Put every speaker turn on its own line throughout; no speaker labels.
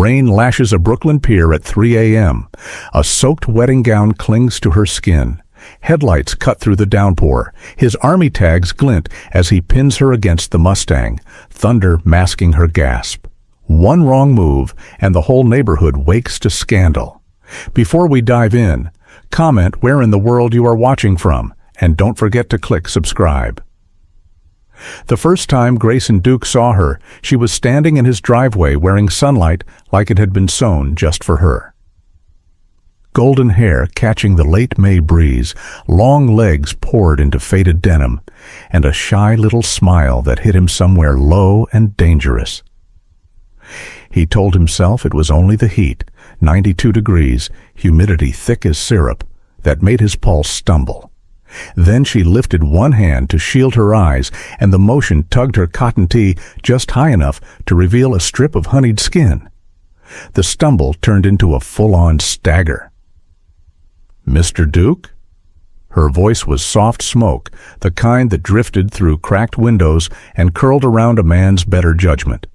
Rain lashes a Brooklyn pier at 3 a.m. A soaked wedding gown clings to her skin. Headlights cut through the downpour. His army tags glint as he pins her against the Mustang, thunder masking her gasp. One wrong move, and the whole neighborhood wakes to scandal. Before we dive in, comment where in the world you are watching from, and don't forget to click subscribe. The first time Grayson Duke saw her, she was standing in his driveway wearing sunlight like it had been sewn just for her. Golden hair catching the late May breeze, long legs poured into faded denim, and a shy little smile that hit him somewhere low and dangerous. He told himself it was only the heat, 92 degrees, humidity thick as syrup, that made his pulse stumble. Then she lifted one hand to shield her eyes, and the motion tugged her cotton tee just high enough to reveal a strip of honeyed skin. The stumble turned into a full-on stagger. "Mr. Duke?" Her voice was soft smoke, the kind that drifted through cracked windows and curled around a man's better judgment.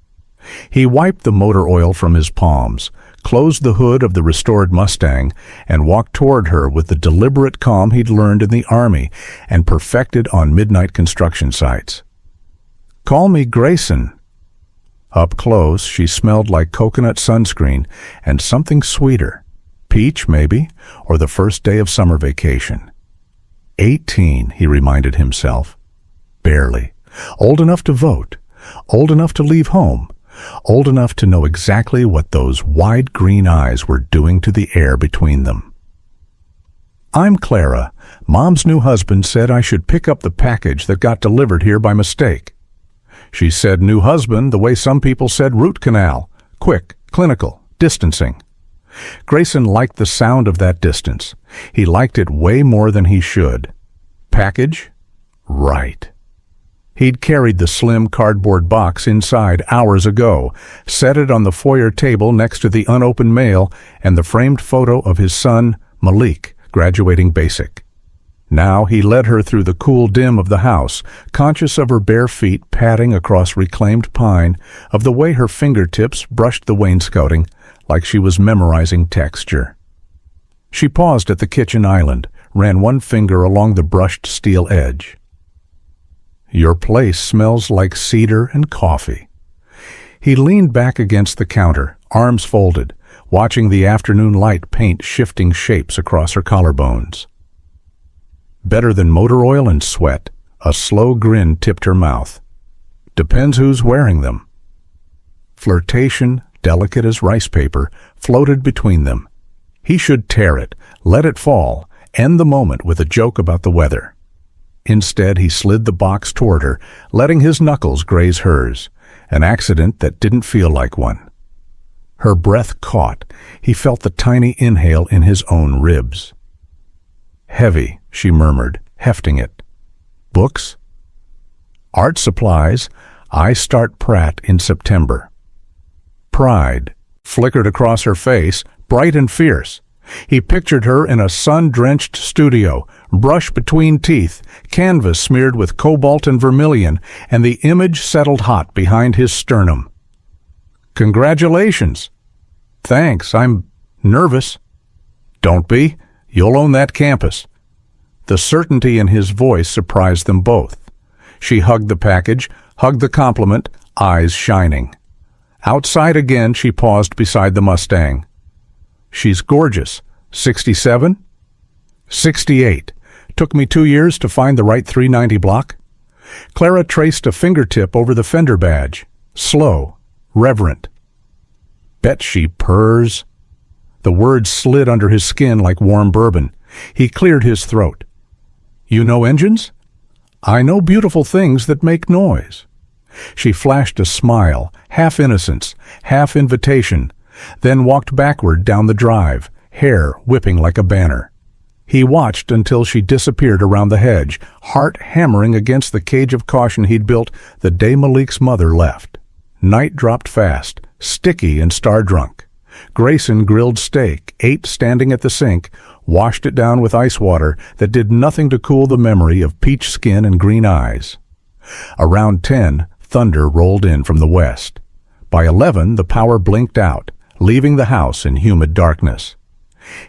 He wiped the motor oil from his palms, closed the hood of the restored Mustang, and walked toward her with the deliberate calm he'd learned in the Army and perfected on midnight construction sites. "Call me Grayson." Up close, she smelled like coconut sunscreen and something sweeter. Peach, maybe, or the first day of summer vacation. 18, he reminded himself. Barely. Old enough to vote. Old enough to leave home. Old enough to know exactly what those wide green eyes were doing to the air between them. "I'm Clara. Mom's new husband said I should pick up the package that got delivered here by mistake." She said new husband the way some people said root canal. Quick, clinical, distancing. Grayson liked the sound of that distance. He liked it way more than he should. Package? Right. He'd carried the slim cardboard box inside hours ago, set it on the foyer table next to the unopened mail and the framed photo of his son, Malik, graduating basic. Now he led her through the cool dim of the house, conscious of her bare feet padding across reclaimed pine, of the way her fingertips brushed the wainscoting, like she was memorizing texture. She paused at the kitchen island, ran one finger along the brushed steel edge. "Your place smells like cedar and coffee." He leaned back against the counter, arms folded, watching the afternoon light paint shifting shapes across her collarbones. "Better than motor oil and sweat." A slow grin tipped her mouth. "Depends who's wearing them." Flirtation, delicate as rice paper, floated between them. He should tear it, let it fall, end the moment with a joke about the weather. Instead, he slid the box toward her, letting his knuckles graze hers, an accident that didn't feel like one. Her breath caught. He felt the tiny inhale in his own ribs. "Heavy," she murmured, hefting it. "Books?" "Art supplies. I start Pratt in September." Pride flickered across her face, bright and fierce. He pictured her in a sun-drenched studio, brush between teeth, canvas smeared with cobalt and vermilion, and the image settled hot behind his sternum. "Congratulations." "Thanks, I'm nervous." "Don't be. You'll own that campus." The certainty in his voice surprised them both. She hugged the package, hugged the compliment, eyes shining. Outside again, she paused beside the Mustang. "She's gorgeous. 67? 68. Took me 2 years to find the right 390 block." Clara traced a fingertip over the fender badge. Slow, reverent. "Bet she purrs." The words slid under his skin like warm bourbon. He cleared his throat. "You know engines?" "I know beautiful things that make noise." She flashed a smile, half innocence, half invitation, then walked backward down the drive, hair whipping like a banner. He watched until she disappeared around the hedge, heart hammering against the cage of caution he'd built the day Malik's mother left. Night dropped fast, sticky and star-drunk. Grayson grilled steak, ate standing at the sink, washed it down with ice water that did nothing to cool the memory of peach skin and green eyes. Around 10, thunder rolled in from the west. By 11, the power blinked out, leaving the house in humid darkness.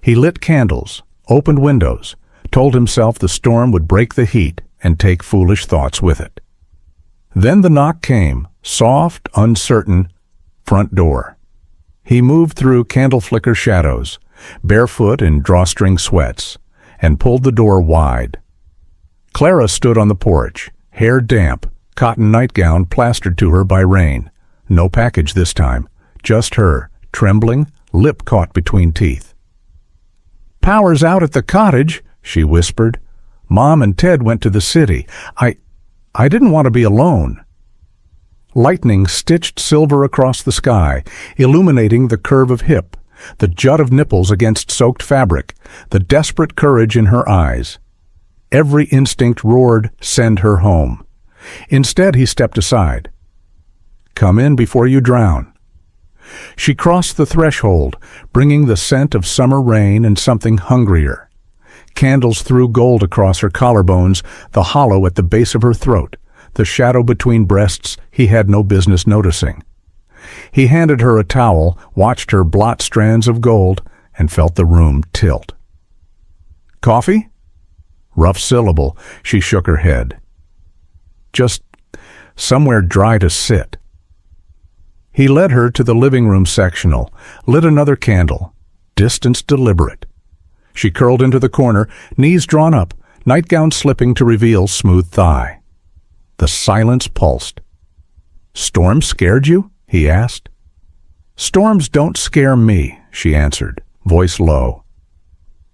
He lit candles, opened windows, told himself the storm would break the heat and take foolish thoughts with it. Then the knock came, soft, uncertain, front door. He moved through candle-flicker shadows, barefoot in drawstring sweats, and pulled the door wide. Clara stood on the porch, hair damp, cotton nightgown plastered to her by rain. No package this time, just her, trembling, lip caught between teeth. "Power's out at the cottage," she whispered. "Mom and Ted went to the city. I didn't want to be alone." Lightning stitched silver across the sky, illuminating the curve of hip, the jut of nipples against soaked fabric, the desperate courage in her eyes. Every instinct roared, "Send her home." Instead, he stepped aside. "Come in before you drown." She crossed the threshold, bringing the scent of summer rain and something hungrier. Candles threw gold across her collarbones, the hollow at the base of her throat, the shadow between breasts he had no business noticing. He handed her a towel, watched her blot strands of gold, and felt the room tilt. "Coffee?" Rough syllable, she shook her head. "Just somewhere dry to sit." He led her to the living room sectional, lit another candle, distance deliberate. She curled into the corner, knees drawn up, nightgown slipping to reveal smooth thigh. The silence pulsed. "Storm scared you?" he asked. "Storms don't scare me," she answered, voice low.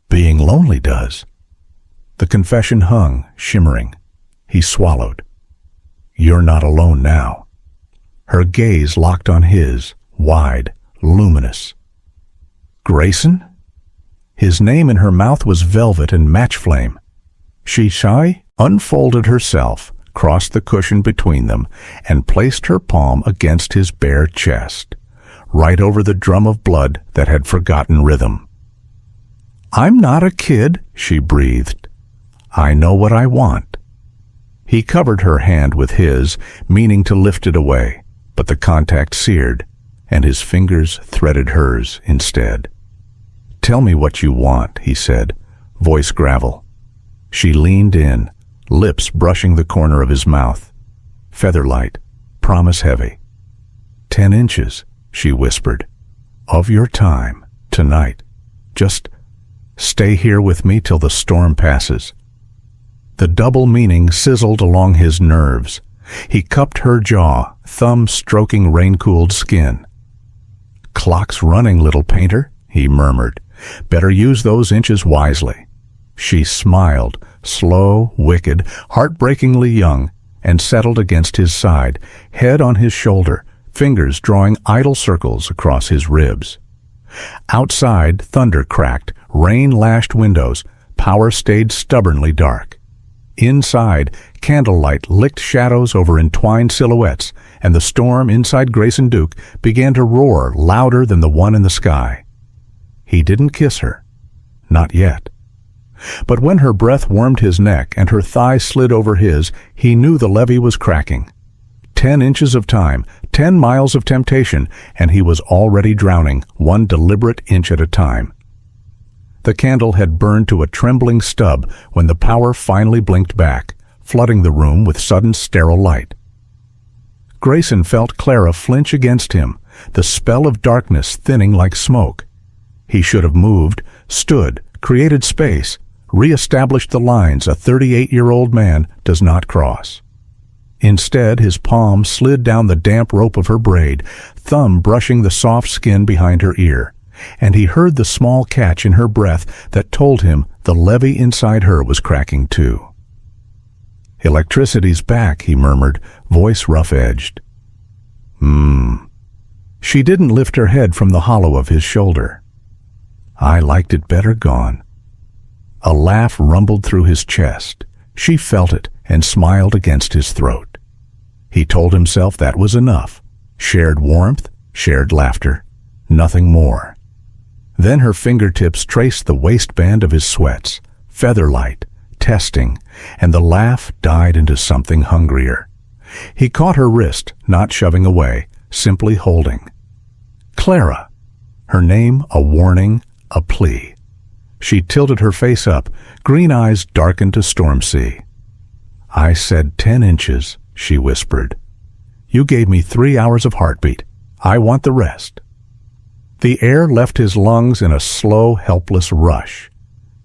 "Being lonely does." The confession hung, shimmering. He swallowed. "You're not alone now." Her gaze locked on his, wide, luminous. "Grayson?" His name in her mouth was velvet and match flame. She unfolded herself, crossed the cushion between them, and placed her palm against his bare chest, right over the drum of blood that had forgotten rhythm. "I'm not a kid," she breathed. "I know what I want." He covered her hand with his, meaning to lift it away, but the contact seared, and his fingers threaded hers instead. "Tell me what you want," he said, voice gravel. She leaned in, lips brushing the corner of his mouth. Featherlight, promise heavy. 10 inches, she whispered. "Of your time, tonight. Just stay here with me till the storm passes." The double meaning sizzled along his nerves. He cupped her jaw, thumb stroking rain-cooled skin. "Clock's running, little painter," he murmured. "Better use those inches wisely." She smiled, slow, wicked, heartbreakingly young, and settled against his side, head on his shoulder, fingers drawing idle circles across his ribs. Outside, thunder cracked, rain lashed windows, power stayed stubbornly dark. Inside, candlelight licked shadows over entwined silhouettes, and the storm inside Grayson Duke began to roar louder than the one in the sky. He didn't kiss her. Not yet. But when her breath warmed his neck and her thigh slid over his, he knew the levee was cracking. 10 inches of time, 10 miles of temptation, and he was already drowning, one deliberate inch at a time. The candle had burned to a trembling stub when the power finally blinked back, flooding the room with sudden sterile light. Grayson felt Clara flinch against him, the spell of darkness thinning like smoke. He should have moved, stood, created space, re-established the lines a 38-year-old man does not cross. Instead, his palm slid down the damp rope of her braid, thumb brushing the soft skin behind her ear, and he heard the small catch in her breath that told him the levee inside her was cracking too. "Electricity's back," he murmured, voice rough-edged. She didn't lift her head from the hollow of his shoulder. "I liked it better gone." A laugh rumbled through his chest. She felt it and smiled against his throat. He told himself that was enough. Shared warmth, shared laughter, nothing more. Then her fingertips traced the waistband of his sweats, featherlight, testing, and the laugh died into something hungrier. He caught her wrist, not shoving away, simply holding. "Clara." Her name a warning, a plea. She tilted her face up, green eyes darkened to storm sea. "I said 10 inches, she whispered. "You gave me 3 hours of heartbeat. I want the rest." The air left his lungs in a slow, helpless rush.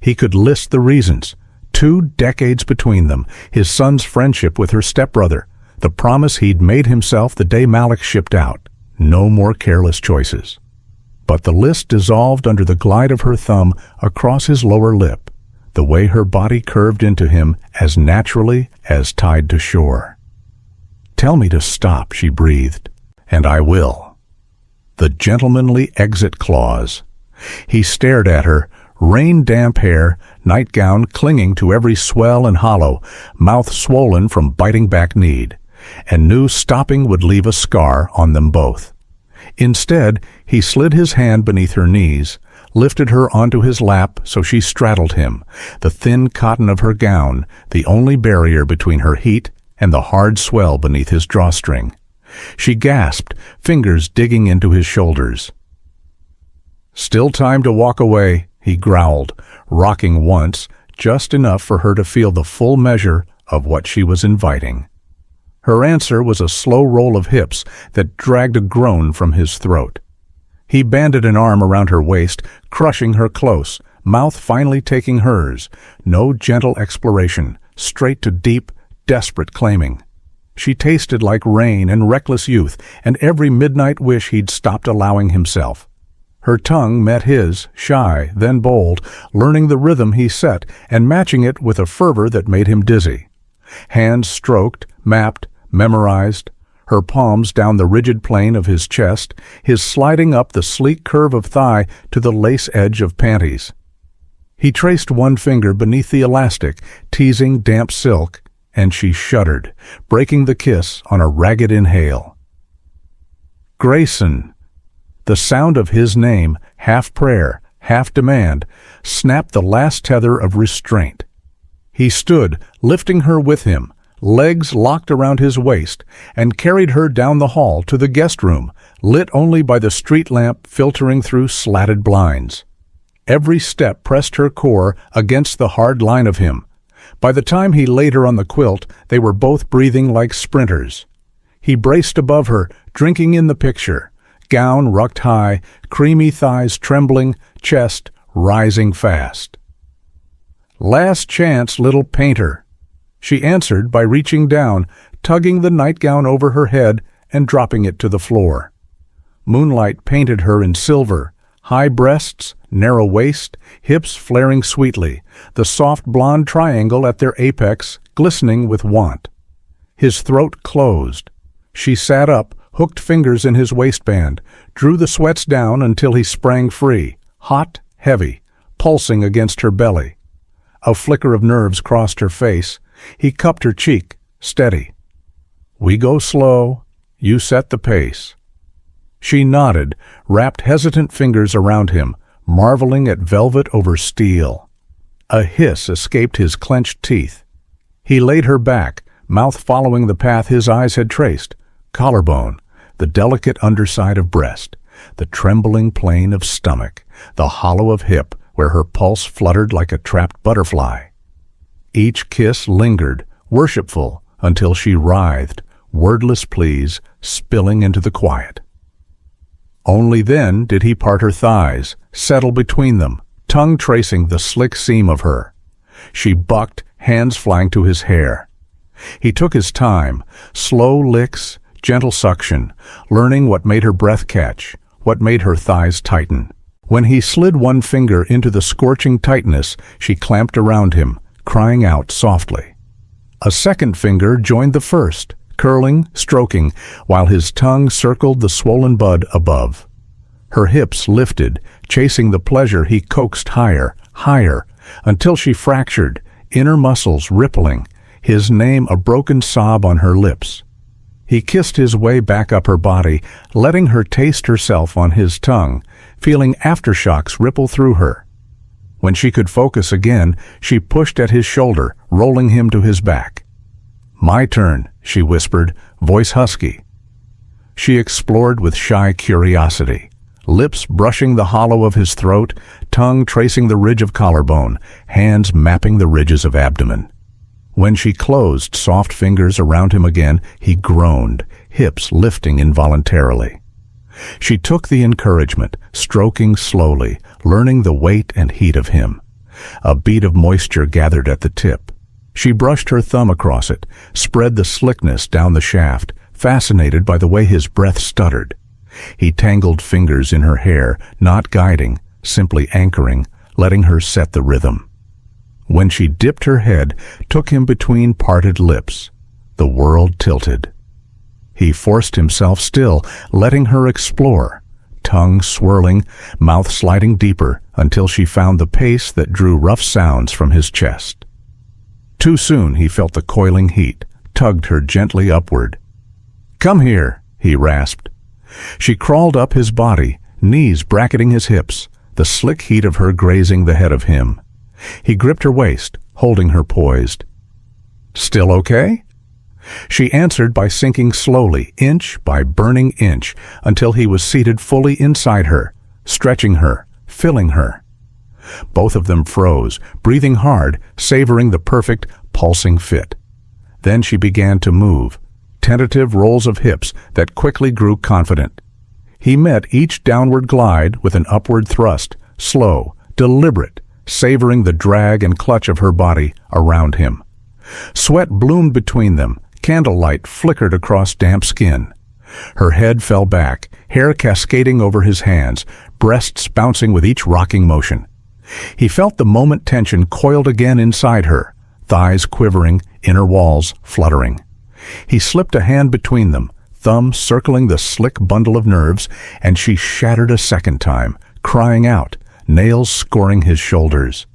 He could list the reasons. 2 decades between them, his son's friendship with her stepbrother, the promise he'd made himself the day Malik shipped out. No more careless choices. But the list dissolved under the glide of her thumb across his lower lip, the way her body curved into him as naturally as tied to shore. "Tell me to stop," she breathed, "and I will." The gentlemanly exit clause. He stared at her, rain-damp hair, nightgown clinging to every swell and hollow, mouth swollen from biting back need, and knew stopping would leave a scar on them both. Instead, he slid his hand beneath her knees, lifted her onto his lap so she straddled him, the thin cotton of her gown the only barrier between her heat and the hard swell beneath his drawstring. She gasped, fingers digging into his shoulders. "Still time to walk away," he growled, rocking once, just enough for her to feel the full measure of what she was inviting. Her answer was a slow roll of hips that dragged a groan from his throat. He banded an arm around her waist, crushing her close, mouth finally taking hers. No gentle exploration, straight to deep, desperate claiming. She tasted like rain and reckless youth, and every midnight wish he'd stopped allowing himself. Her tongue met his, shy, then bold, learning the rhythm he set and matching it with a fervor that made him dizzy. Hands stroked, mapped, memorized, her palms down the rigid plane of his chest, his sliding up the sleek curve of thigh to the lace edge of panties. He traced one finger beneath the elastic, teasing damp silk, and she shuddered, breaking the kiss on a ragged inhale. "Grayson!" The sound of his name, half prayer, half demand, snapped the last tether of restraint. He stood, lifting her with him, legs locked around his waist, and carried her down the hall to the guest room, lit only by the street lamp filtering through slatted blinds. Every step pressed her core against the hard line of him. By the time he laid her on the quilt, they were both breathing like sprinters. He braced above her, drinking in the picture. Gown rucked high, creamy thighs trembling, chest rising fast. "Last chance, little painter." She answered by reaching down, tugging the nightgown over her head and dropping it to the floor. Moonlight painted her in silver, high breasts, narrow waist, hips flaring sweetly, the soft blonde triangle at their apex glistening with want. His throat closed. She sat up, hooked fingers in his waistband, drew the sweats down until he sprang free, hot, heavy, pulsing against her belly. A flicker of nerves crossed her face. He cupped her cheek, steady. "We go slow. You set the pace." She nodded, wrapped hesitant fingers around him, marveling at velvet over steel. A hiss escaped his clenched teeth. He laid her back, mouth following the path his eyes had traced. Collarbone, the delicate underside of breast, the trembling plane of stomach, the hollow of hip where her pulse fluttered like a trapped butterfly. Each kiss lingered, worshipful, until she writhed, wordless pleas spilling into the quiet. Only then did he part her thighs, settle between them, tongue tracing the slick seam of her. She bucked, hands flying to his hair. He took his time, slow licks, gentle suction, learning what made her breath catch, what made her thighs tighten. When he slid one finger into the scorching tightness, she clamped around him, crying out softly. A second finger joined the first, curling, stroking, while his tongue circled the swollen bud above. Her hips lifted, chasing the pleasure he coaxed higher, higher, until she fractured, inner muscles rippling, his name a broken sob on her lips. He kissed his way back up her body, letting her taste herself on his tongue, feeling aftershocks ripple through her. When she could focus again, she pushed at his shoulder, rolling him to his back. "My turn," she whispered, voice husky. She explored with shy curiosity, lips brushing the hollow of his throat, tongue tracing the ridge of collarbone, hands mapping the ridges of abdomen. When she closed soft fingers around him again, he groaned, hips lifting involuntarily. She took the encouragement, stroking slowly, learning the weight and heat of him. A bead of moisture gathered at the tip. She brushed her thumb across it, spread the slickness down the shaft, fascinated by the way his breath stuttered. He tangled fingers in her hair, not guiding, simply anchoring, letting her set the rhythm. When she dipped her head, took him between parted lips, the world tilted. He forced himself still, letting her explore, tongue swirling, mouth sliding deeper until she found the pace that drew rough sounds from his chest. Too soon he felt the coiling heat, tugged her gently upward. "Come here," he rasped. She crawled up his body, knees bracketing his hips, the slick heat of her grazing the head of him. He gripped her waist, holding her poised. "Still okay?" She answered by sinking slowly, inch by burning inch, until he was seated fully inside her, stretching her, filling her. Both of them froze, breathing hard, savoring the perfect, pulsing fit. Then she began to move, tentative rolls of hips that quickly grew confident. He met each downward glide with an upward thrust, slow, deliberate, savoring the drag and clutch of her body around him. Sweat bloomed between them, candlelight flickered across damp skin. Her head fell back, hair cascading over his hands, breasts bouncing with each rocking motion. He felt the moment tension coiled again inside her, thighs quivering, inner walls fluttering. He slipped a hand between them, thumb circling the slick bundle of nerves, and she shattered a second time, crying out, nails scoring his shoulders.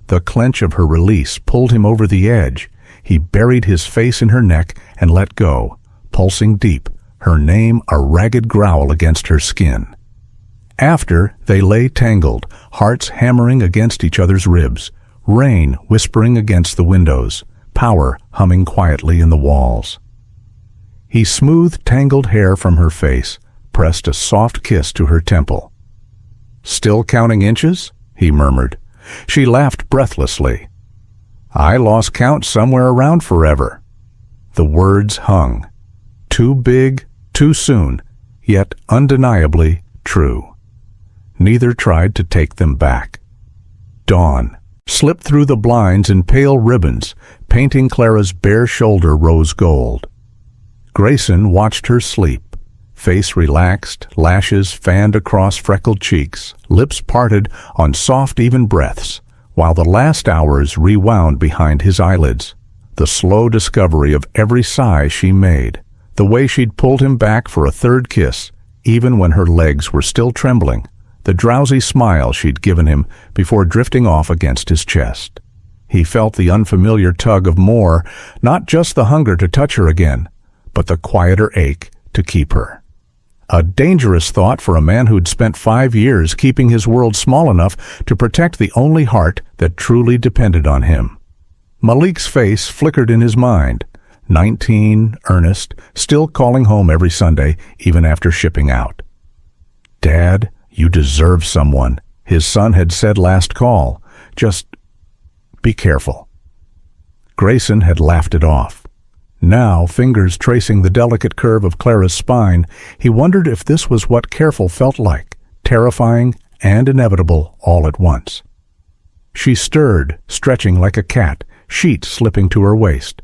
The clench of her release pulled him over the edge. He buried his face in her neck and let go, pulsing deep, her name a ragged growl against her skin. After, they lay tangled, hearts hammering against each other's ribs, rain whispering against the windows, power humming quietly in the walls. He smoothed tangled hair from her face, pressed a soft kiss to her temple. "Still counting inches?" he murmured. She laughed breathlessly. "I lost count somewhere around forever." The words hung. Too big, too soon, yet undeniably true. Neither tried to take them back. Dawn slipped through the blinds in pale ribbons, painting Clara's bare shoulder rose gold. Grayson watched her sleep, face relaxed, lashes fanned across freckled cheeks, lips parted on soft, even breaths, while the last hours rewound behind his eyelids. The slow discovery of every sigh she made, the way she'd pulled him back for a third kiss, even when her legs were still trembling, the drowsy smile she'd given him before drifting off against his chest. He felt the unfamiliar tug of more, not just the hunger to touch her again, but the quieter ache to keep her. A dangerous thought for a man who'd spent 5 years keeping his world small enough to protect the only heart that truly depended on him. Malik's face flickered in his mind. 19, earnest, still calling home every Sunday, even after shipping out. "Dad, you deserve someone," his son had said last call. "Just be careful." Grayson had laughed it off. Now, fingers tracing the delicate curve of Clara's spine, he wondered if this was what careful felt like, terrifying and inevitable all at once. She stirred, stretching like a cat, sheet slipping to her waist.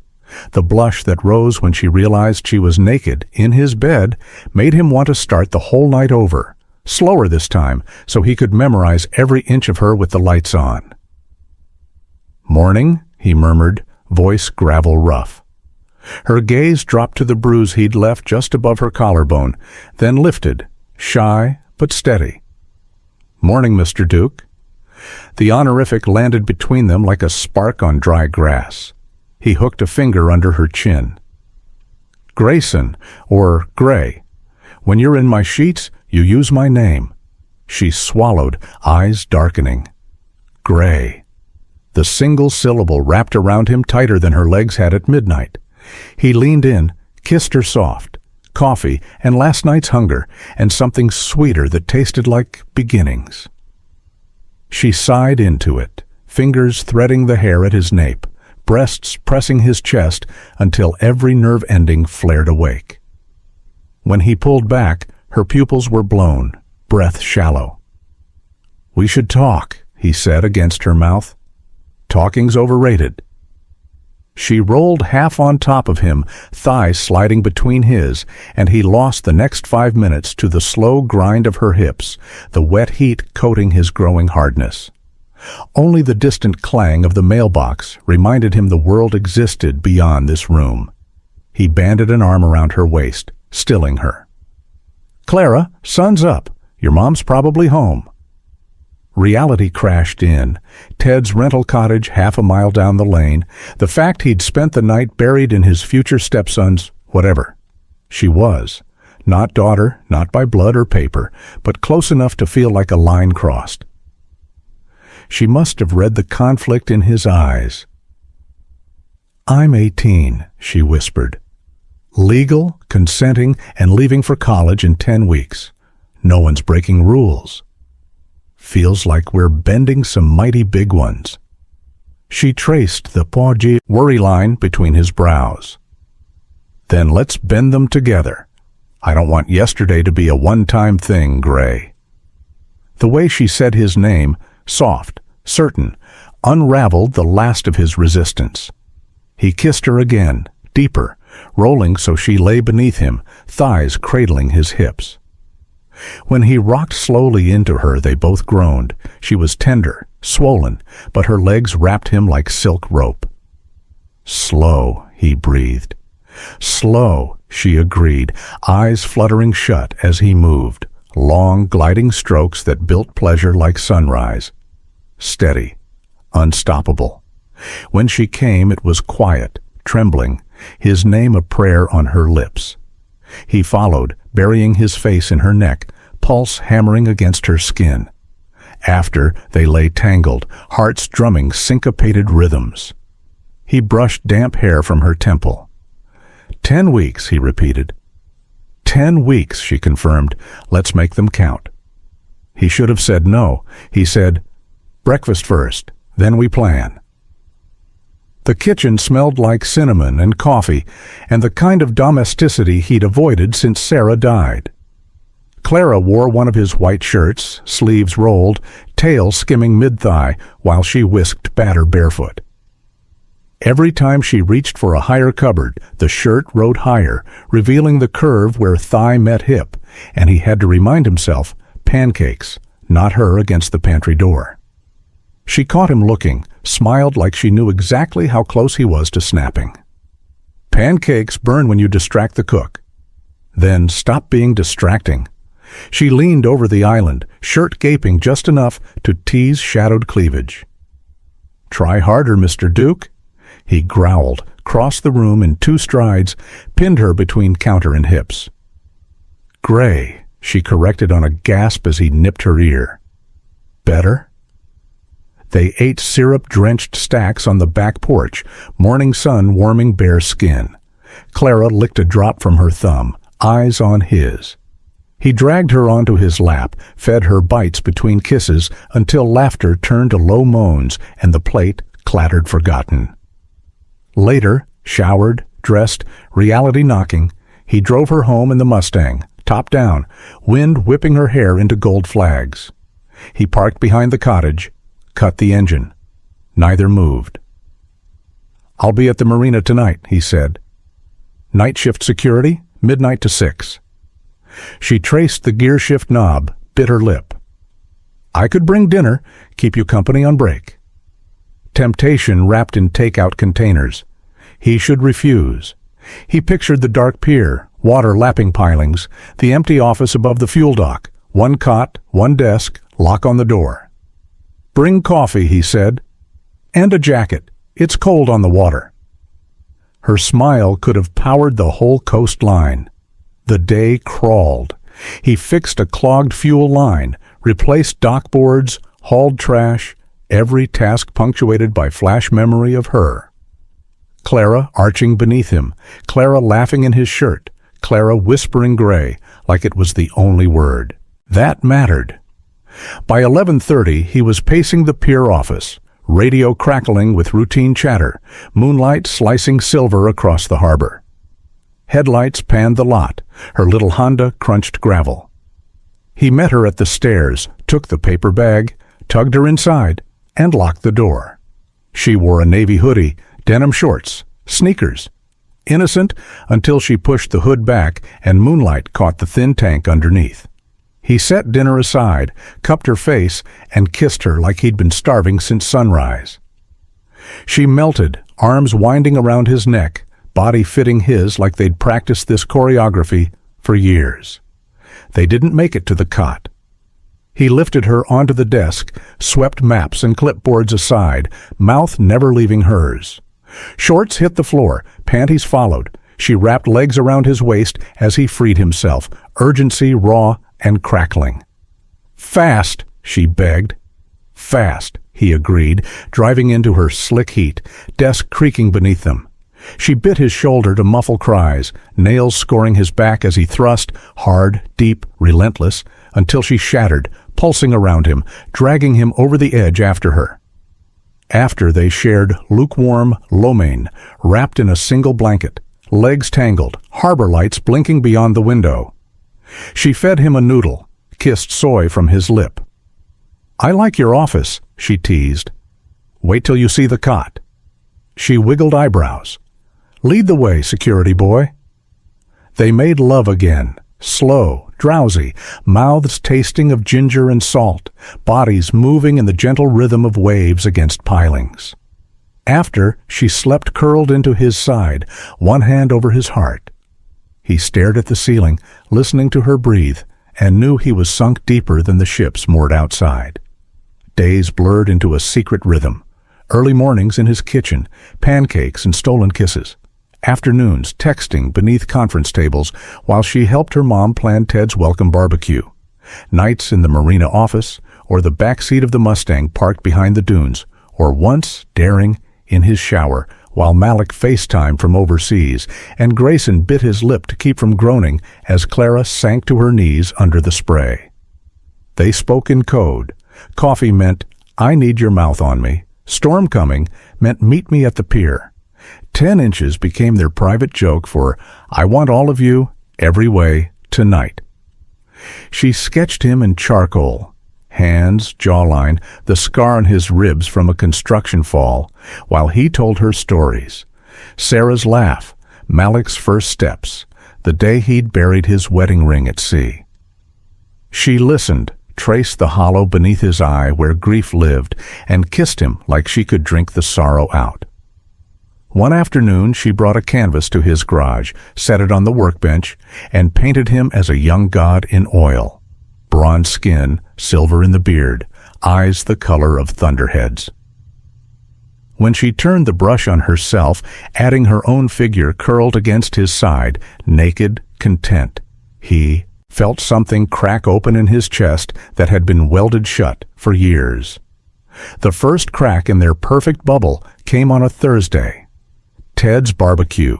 The blush that rose when she realized she was naked in his bed made him want to start the whole night over, slower this time, so he could memorize every inch of her with the lights on. "Morning," he murmured, voice gravel rough. Her gaze dropped to the bruise he'd left just above her collarbone, then lifted, shy but steady. "Morning, Mr. Duke." The honorific landed between them like a spark on dry grass. He hooked a finger under her chin. "Grayson, or Gray. When you're in my sheets, you use my name." She swallowed, eyes darkening. Gray. The single syllable wrapped around him tighter than her legs had at midnight. He leaned in, kissed her soft, coffee, and last night's hunger, and something sweeter that tasted like beginnings. She sighed into it, fingers threading the hair at his nape, breasts pressing his chest until every nerve ending flared awake. When he pulled back, her pupils were blown, breath shallow. "We should talk," he said against her mouth. "Talking's overrated." She rolled half on top of him, thighs sliding between his, and he lost the next 5 minutes to the slow grind of her hips, the wet heat coating his growing hardness. Only the distant clang of the mailbox reminded him the world existed beyond this room. He banded an arm around her waist, stilling her. "Clara, sun's up. Your mom's probably home." Reality crashed in. Ted's rental cottage half a mile down the lane, the fact he'd spent the night buried in his future stepson's whatever. She was. Not daughter, not by blood or paper, but close enough to feel like a line crossed. She must have read the conflict in his eyes. "I'm 18, she whispered. "Legal, consenting, and leaving for college in 10 weeks. No one's breaking rules. Feels like we're bending some mighty big ones." She traced the podgy worry line between his brows. "Then let's bend them together. I don't want yesterday to be a one-time thing, Gray." The way she said his name, soft, certain, unraveled the last of his resistance. He kissed her again, deeper, rolling so she lay beneath him, thighs cradling his hips. When he rocked slowly into her, they both groaned. She was tender, swollen, but her legs wrapped him like silk rope. "Slow," he breathed. "Slow," she agreed, eyes fluttering shut as he moved, long gliding strokes that built pleasure like sunrise. Steady, unstoppable. When she came, it was quiet, trembling, his name a prayer on her lips. He followed, burying his face in her neck, pulse hammering against her skin. After, they lay tangled, hearts drumming syncopated rhythms. He brushed damp hair from her temple. 10 weeks, he repeated. 10 weeks, she confirmed. Let's make them count. He should have said no. He said, "Breakfast first, then we plan." The kitchen smelled like cinnamon and coffee, and the kind of domesticity he'd avoided since Sarah died. Clara wore one of his white shirts, sleeves rolled, tail skimming mid-thigh, while she whisked batter barefoot. Every time she reached for a higher cupboard, the shirt rode higher, revealing the curve where thigh met hip, and he had to remind himself, pancakes, not her against the pantry door. She caught him looking, smiled like she knew exactly how close he was to snapping. "Pancakes burn when you distract the cook." Then stop being distracting. She leaned over the island, shirt gaping just enough to tease shadowed cleavage. "Try harder, Mr. Duke." He growled, crossed the room in 2 strides, pinned her between counter and hips. "Gray," she corrected on a gasp as he nipped her ear. "Better?" They ate syrup-drenched stacks on the back porch, morning sun warming bare skin. Clara licked a drop from her thumb, eyes on his. He dragged her onto his lap, fed her bites between kisses until laughter turned to low moans and the plate clattered forgotten. Later, showered, dressed, reality knocking, he drove her home in the Mustang, top down, wind whipping her hair into gold flags. He parked behind the cottage, cut the engine. Neither moved. "I'll be at the marina tonight," he said. "Night shift security, midnight to 6. She traced the gear shift knob, bit her lip. "I could bring dinner, keep you company on break." Temptation wrapped in takeout containers. He should refuse. He pictured the dark pier, water lapping pilings, the empty office above the fuel dock, 1 cot, 1 desk, lock on the door. "Bring coffee," he said. "And a jacket. It's cold on the water." Her smile could have powered the whole coastline. The day crawled. He fixed a clogged fuel line, replaced dock boards, hauled trash, every task punctuated by flash memory of her. Clara arching beneath him, Clara laughing in his shirt, Clara whispering gray like it was the only word. That mattered. By 11:30, he was pacing the pier office, radio crackling with routine chatter, moonlight slicing silver across the harbor. Headlights panned the lot. Her little Honda crunched gravel. He met her at the stairs, took the paper bag, tugged her inside, and locked the door. She wore a navy hoodie, denim shorts, sneakers. Innocent until she pushed the hood back and moonlight caught the thin tank underneath. He set dinner aside, cupped her face, and kissed her like he'd been starving since sunrise. She melted, arms winding around his neck, body fitting his like they'd practiced this choreography for years. They didn't make it to the cot. He lifted her onto the desk, swept maps and clipboards aside, mouth never leaving hers. Shorts hit the floor, panties followed. She wrapped legs around his waist as he freed himself, urgency raw and crackling. "Fast," she begged. "Fast," he agreed, driving into her slick heat, desk creaking beneath them. She bit his shoulder to muffle cries, nails scoring his back as he thrust, hard, deep, relentless, until she shattered, pulsing around him, dragging him over the edge after her. After they shared lukewarm lo mein, wrapped in a single blanket, legs tangled, harbor lights blinking beyond the window. She fed him a noodle, kissed soy from his lip. "I like your office," she teased. "Wait till you see the cot." She wiggled eyebrows. "Lead the way, security boy." They made love again, slow, drowsy, mouths tasting of ginger and salt, bodies moving in the gentle rhythm of waves against pilings. After, she slept curled into his side, one hand over his heart. He stared at the ceiling, listening to her breathe, and knew he was sunk deeper than the ships moored outside. Days blurred into a secret rhythm. Early mornings in his kitchen, pancakes and stolen kisses. Afternoons texting beneath conference tables while she helped her mom plan Ted's welcome barbecue. Nights in the marina office, or the back seat of the Mustang parked behind the dunes, or once, daring, in his shower, while Malik FaceTimed from overseas, and Grayson bit his lip to keep from groaning as Clara sank to her knees under the spray. They spoke in code. Coffee meant, "I need your mouth on me." Storm coming meant, "Meet me at the pier." 10 inches became their private joke for, "I want all of you, every way, tonight." She sketched him in charcoal. Hands, jawline, the scar on his ribs from a construction fall, while he told her stories. Sarah's laugh, Malik's first steps, the day he'd buried his wedding ring at sea. She listened, traced the hollow beneath his eye where grief lived, and kissed him like she could drink the sorrow out. One afternoon she brought a canvas to his garage, set it on the workbench, and painted him as a young god in oil. Bronze skin, silver in the beard, eyes the color of thunderheads. When she turned the brush on herself, adding her own figure curled against his side, naked, content, he felt something crack open in his chest that had been welded shut for years. The first crack in their perfect bubble came on a Thursday. Ted's barbecue.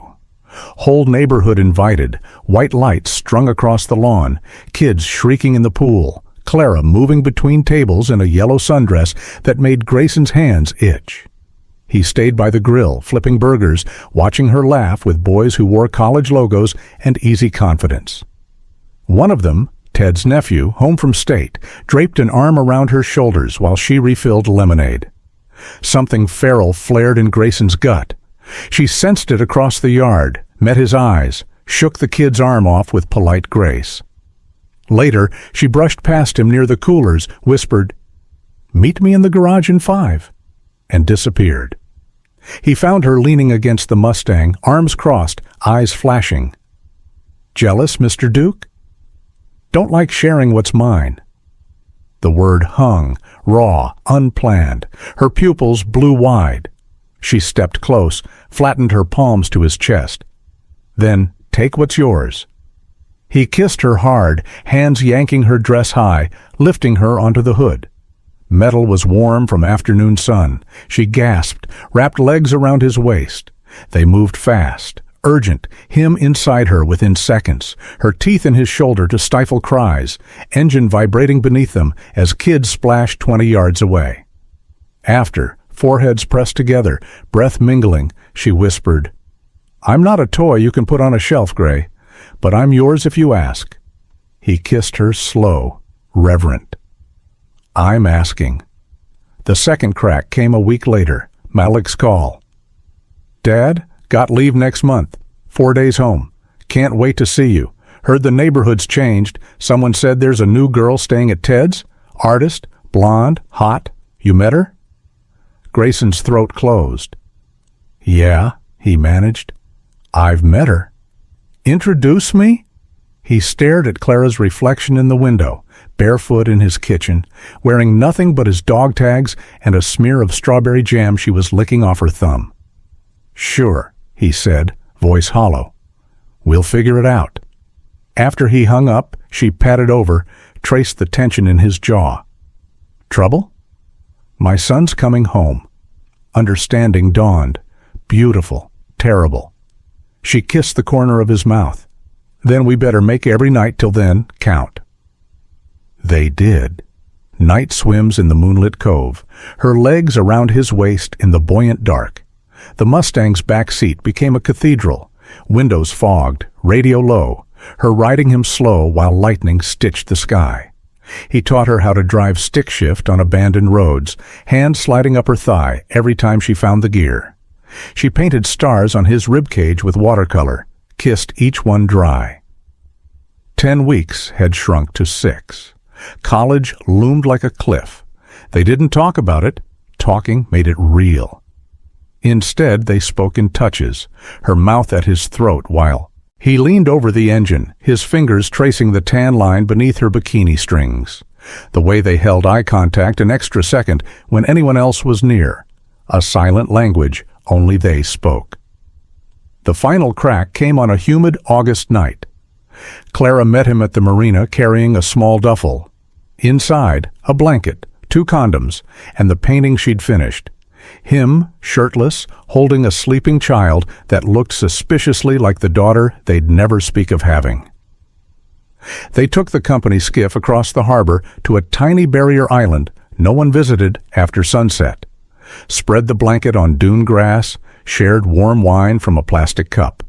Whole neighborhood invited, white lights strung across the lawn, kids shrieking in the pool, Clara moving between tables in a yellow sundress that made Grayson's hands itch. He stayed by the grill, flipping burgers, watching her laugh with boys who wore college logos and easy confidence. One of them, Ted's nephew, home from state, draped an arm around her shoulders while she refilled lemonade. Something feral flared in Grayson's gut. She sensed it across the yard, met his eyes, shook the kid's arm off with polite grace. Later, she brushed past him near the coolers, whispered, "Meet me in the garage in 5," and disappeared. He found her leaning against the Mustang, arms crossed, eyes flashing. "Jealous, Mr. Duke?" "Don't like sharing what's mine." The word hung, raw, unplanned. Her pupils blew wide. She stepped close, flattened her palms to his chest. "Then take what's yours." He kissed her hard, hands yanking her dress high, lifting her onto the hood. Metal was warm from afternoon sun. She gasped, wrapped legs around his waist. They moved fast, urgent, him inside her within seconds, her teeth in his shoulder to stifle cries, engine vibrating beneath them as kids splashed 20 yards away. After, foreheads pressed together, breath mingling, she whispered, "I'm not a toy you can put on a shelf, Gray, but I'm yours if you ask." He kissed her slow, reverent. "I'm asking." The second crack came a week later, Malik's call. "Dad, got leave next month. 4 days home. Can't wait to see you. Heard the neighborhood's changed. Someone said there's a new girl staying at Ted's. Artist, blonde, hot. You met her?" Grayson's throat closed. "Yeah," he managed. "I've met her." "Introduce me?" He stared at Clara's reflection in the window, barefoot in his kitchen, wearing nothing but his dog tags and a smear of strawberry jam she was licking off her thumb. "Sure," he said, voice hollow. "We'll figure it out." After he hung up, she patted over, traced the tension in his jaw. "Trouble?" "My son's coming home." Understanding dawned. Beautiful, terrible. She kissed the corner of his mouth. "Then we better make every night till then count." They did. Night swims in the moonlit cove, her legs around his waist in the buoyant dark. The Mustang's back seat became a cathedral, windows fogged, radio low, her riding him slow while lightning stitched the sky. He taught her how to drive stick shift on abandoned roads, hand sliding up her thigh every time she found the gear. She painted stars on his ribcage with watercolor, kissed each one dry. 10 weeks had shrunk to 6. College loomed like a cliff. They didn't talk about it. Talking made it real. Instead, they spoke in touches, her mouth at his throat while he leaned over the engine, his fingers tracing the tan line beneath her bikini strings. The way they held eye contact an extra second when anyone else was near. A silent language only they spoke. The final crack came on a humid August night. Clara met him at the marina carrying a small duffel. Inside, a blanket, 2 condoms, and the painting she'd finished. Him, shirtless, holding a sleeping child that looked suspiciously like the daughter they'd never speak of having. They took the company skiff across the harbor to a tiny barrier island no one visited after sunset. Spread the blanket on dune grass, shared warm wine from a plastic cup.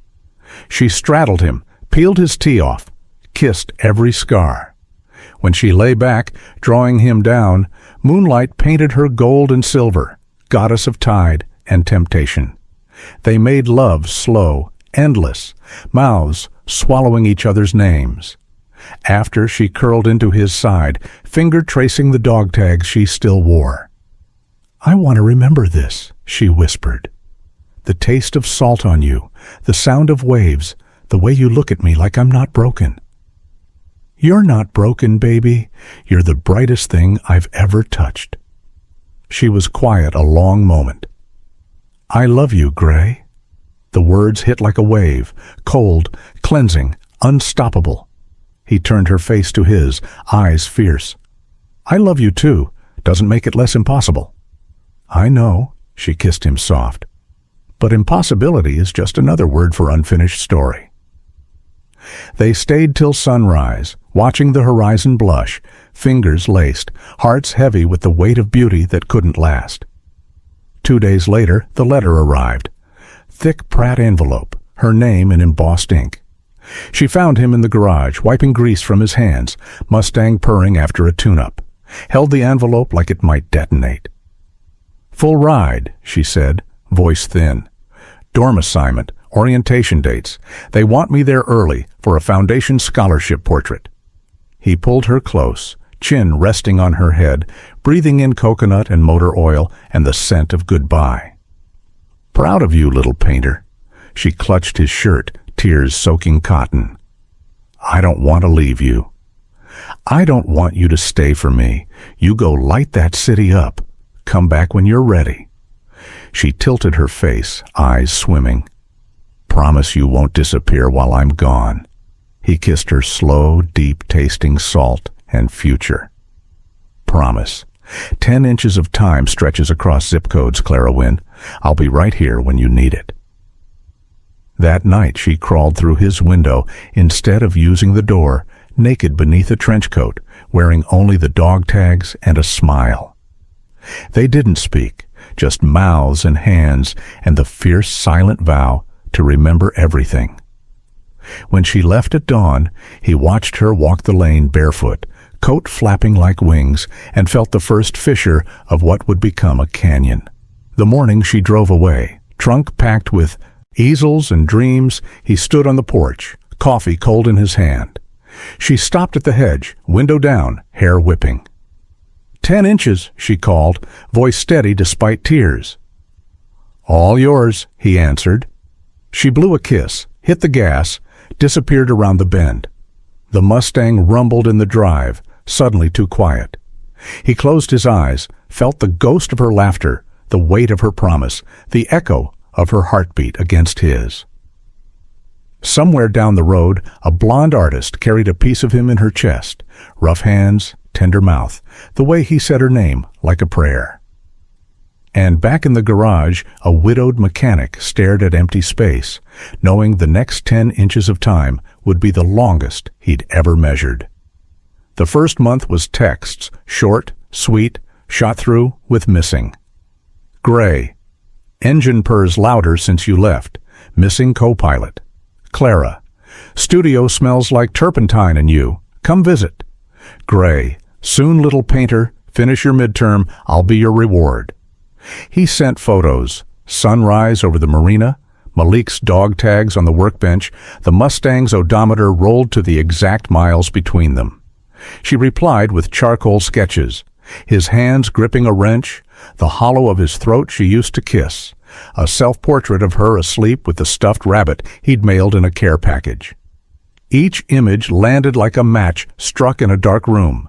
She straddled him, peeled his tee off, kissed every scar. When she lay back, drawing him down, moonlight painted her gold and silver, goddess of tide and temptation. They made love slow, endless, mouths swallowing each other's names. After, she curled into his side, finger tracing the dog tags she still wore. "I want to remember this," she whispered. "The taste of salt on you, the sound of waves, the way you look at me like I'm not broken." "You're not broken, baby. You're the brightest thing I've ever touched." She was quiet a long moment. "I love you, Gray." The words hit like a wave, cold, cleansing, unstoppable. He turned her face to his, eyes fierce. "I love you too. Doesn't make it less impossible." "I know," she kissed him soft. "But impossibility is just another word for unfinished story." They stayed till sunrise, watching the horizon blush, fingers laced, hearts heavy with the weight of beauty that couldn't last. 2 days later, the letter arrived. Thick Pratt envelope, her name in embossed ink. She found him in the garage, wiping grease from his hands, Mustang purring after a tune-up. Held the envelope like it might detonate. "Full ride," she said, voice thin. "Dorm assignment, orientation dates. They want me there early for a foundation scholarship portrait." He pulled her close, chin resting on her head, breathing in coconut and motor oil and the scent of goodbye. "Proud of you, little painter." She clutched his shirt, tears soaking cotton. "I don't want to leave you. I don't want you to stay for me. You go light that city up. Come back when you're ready." She tilted her face, eyes swimming. "Promise you won't disappear while I'm gone." He kissed her slow, deep-tasting salt and future. "Promise. 10 inches of time stretches across zip codes, Clara Wynne. I'll be right here when you need it." That night she crawled through his window instead of using the door, naked beneath a trench coat, wearing only the dog tags and a smile. They didn't speak, just mouths and hands and the fierce silent vow to remember everything. When she left at dawn, he watched her walk the lane barefoot, coat flapping like wings, and felt the first fissure of what would become a canyon. The morning she drove away, trunk packed with easels and dreams, he stood on the porch, coffee cold in his hand. She stopped at the hedge, window down, hair whipping. 10 inches, she called, voice steady despite tears. All yours, he answered. She blew a kiss, hit the gas, disappeared around the bend. The Mustang rumbled in the drive, suddenly too quiet. He closed his eyes, felt the ghost of her laughter, the weight of her promise, the echo of her heartbeat against his. Somewhere down the road, a blonde artist carried a piece of him in her chest, rough hands, tender mouth, the way he said her name like a prayer. And back in the garage, a widowed mechanic stared at empty space, knowing the next 10 inches of time would be the longest he'd ever measured. The first month was texts, short, sweet, shot through with missing. Gray. Engine purrs louder since you left. Missing co-pilot. Clara. Studio smells like turpentine and you. Come visit. Gray. Soon, little painter. Finish your midterm. I'll be your reward. He sent photos. Sunrise over the marina. Malik's dog tags on the workbench. The Mustang's odometer rolled to the exact miles between them. She replied with charcoal sketches. His hands gripping a wrench, the hollow of his throat she used to kiss, a self-portrait of her asleep with the stuffed rabbit he'd mailed in a care package. Each image landed like a match struck in a dark room.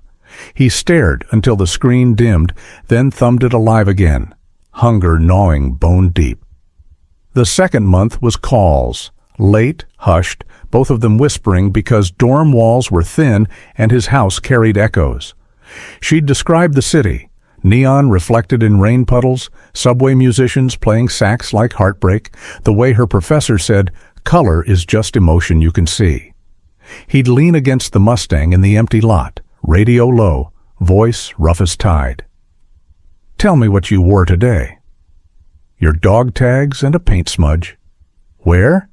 He stared until the screen dimmed, then thumbed it alive again, hunger gnawing bone deep. The second month was calls, late, hushed, both of them whispering because dorm walls were thin and his house carried echoes. She'd described the city, neon reflected in rain puddles, subway musicians playing sax like heartbreak, the way her professor said, color is just emotion you can see. He'd lean against the Mustang in the empty lot, radio low, voice rough as tide. Tell me what you wore today. Your dog tags and a paint smudge. Where?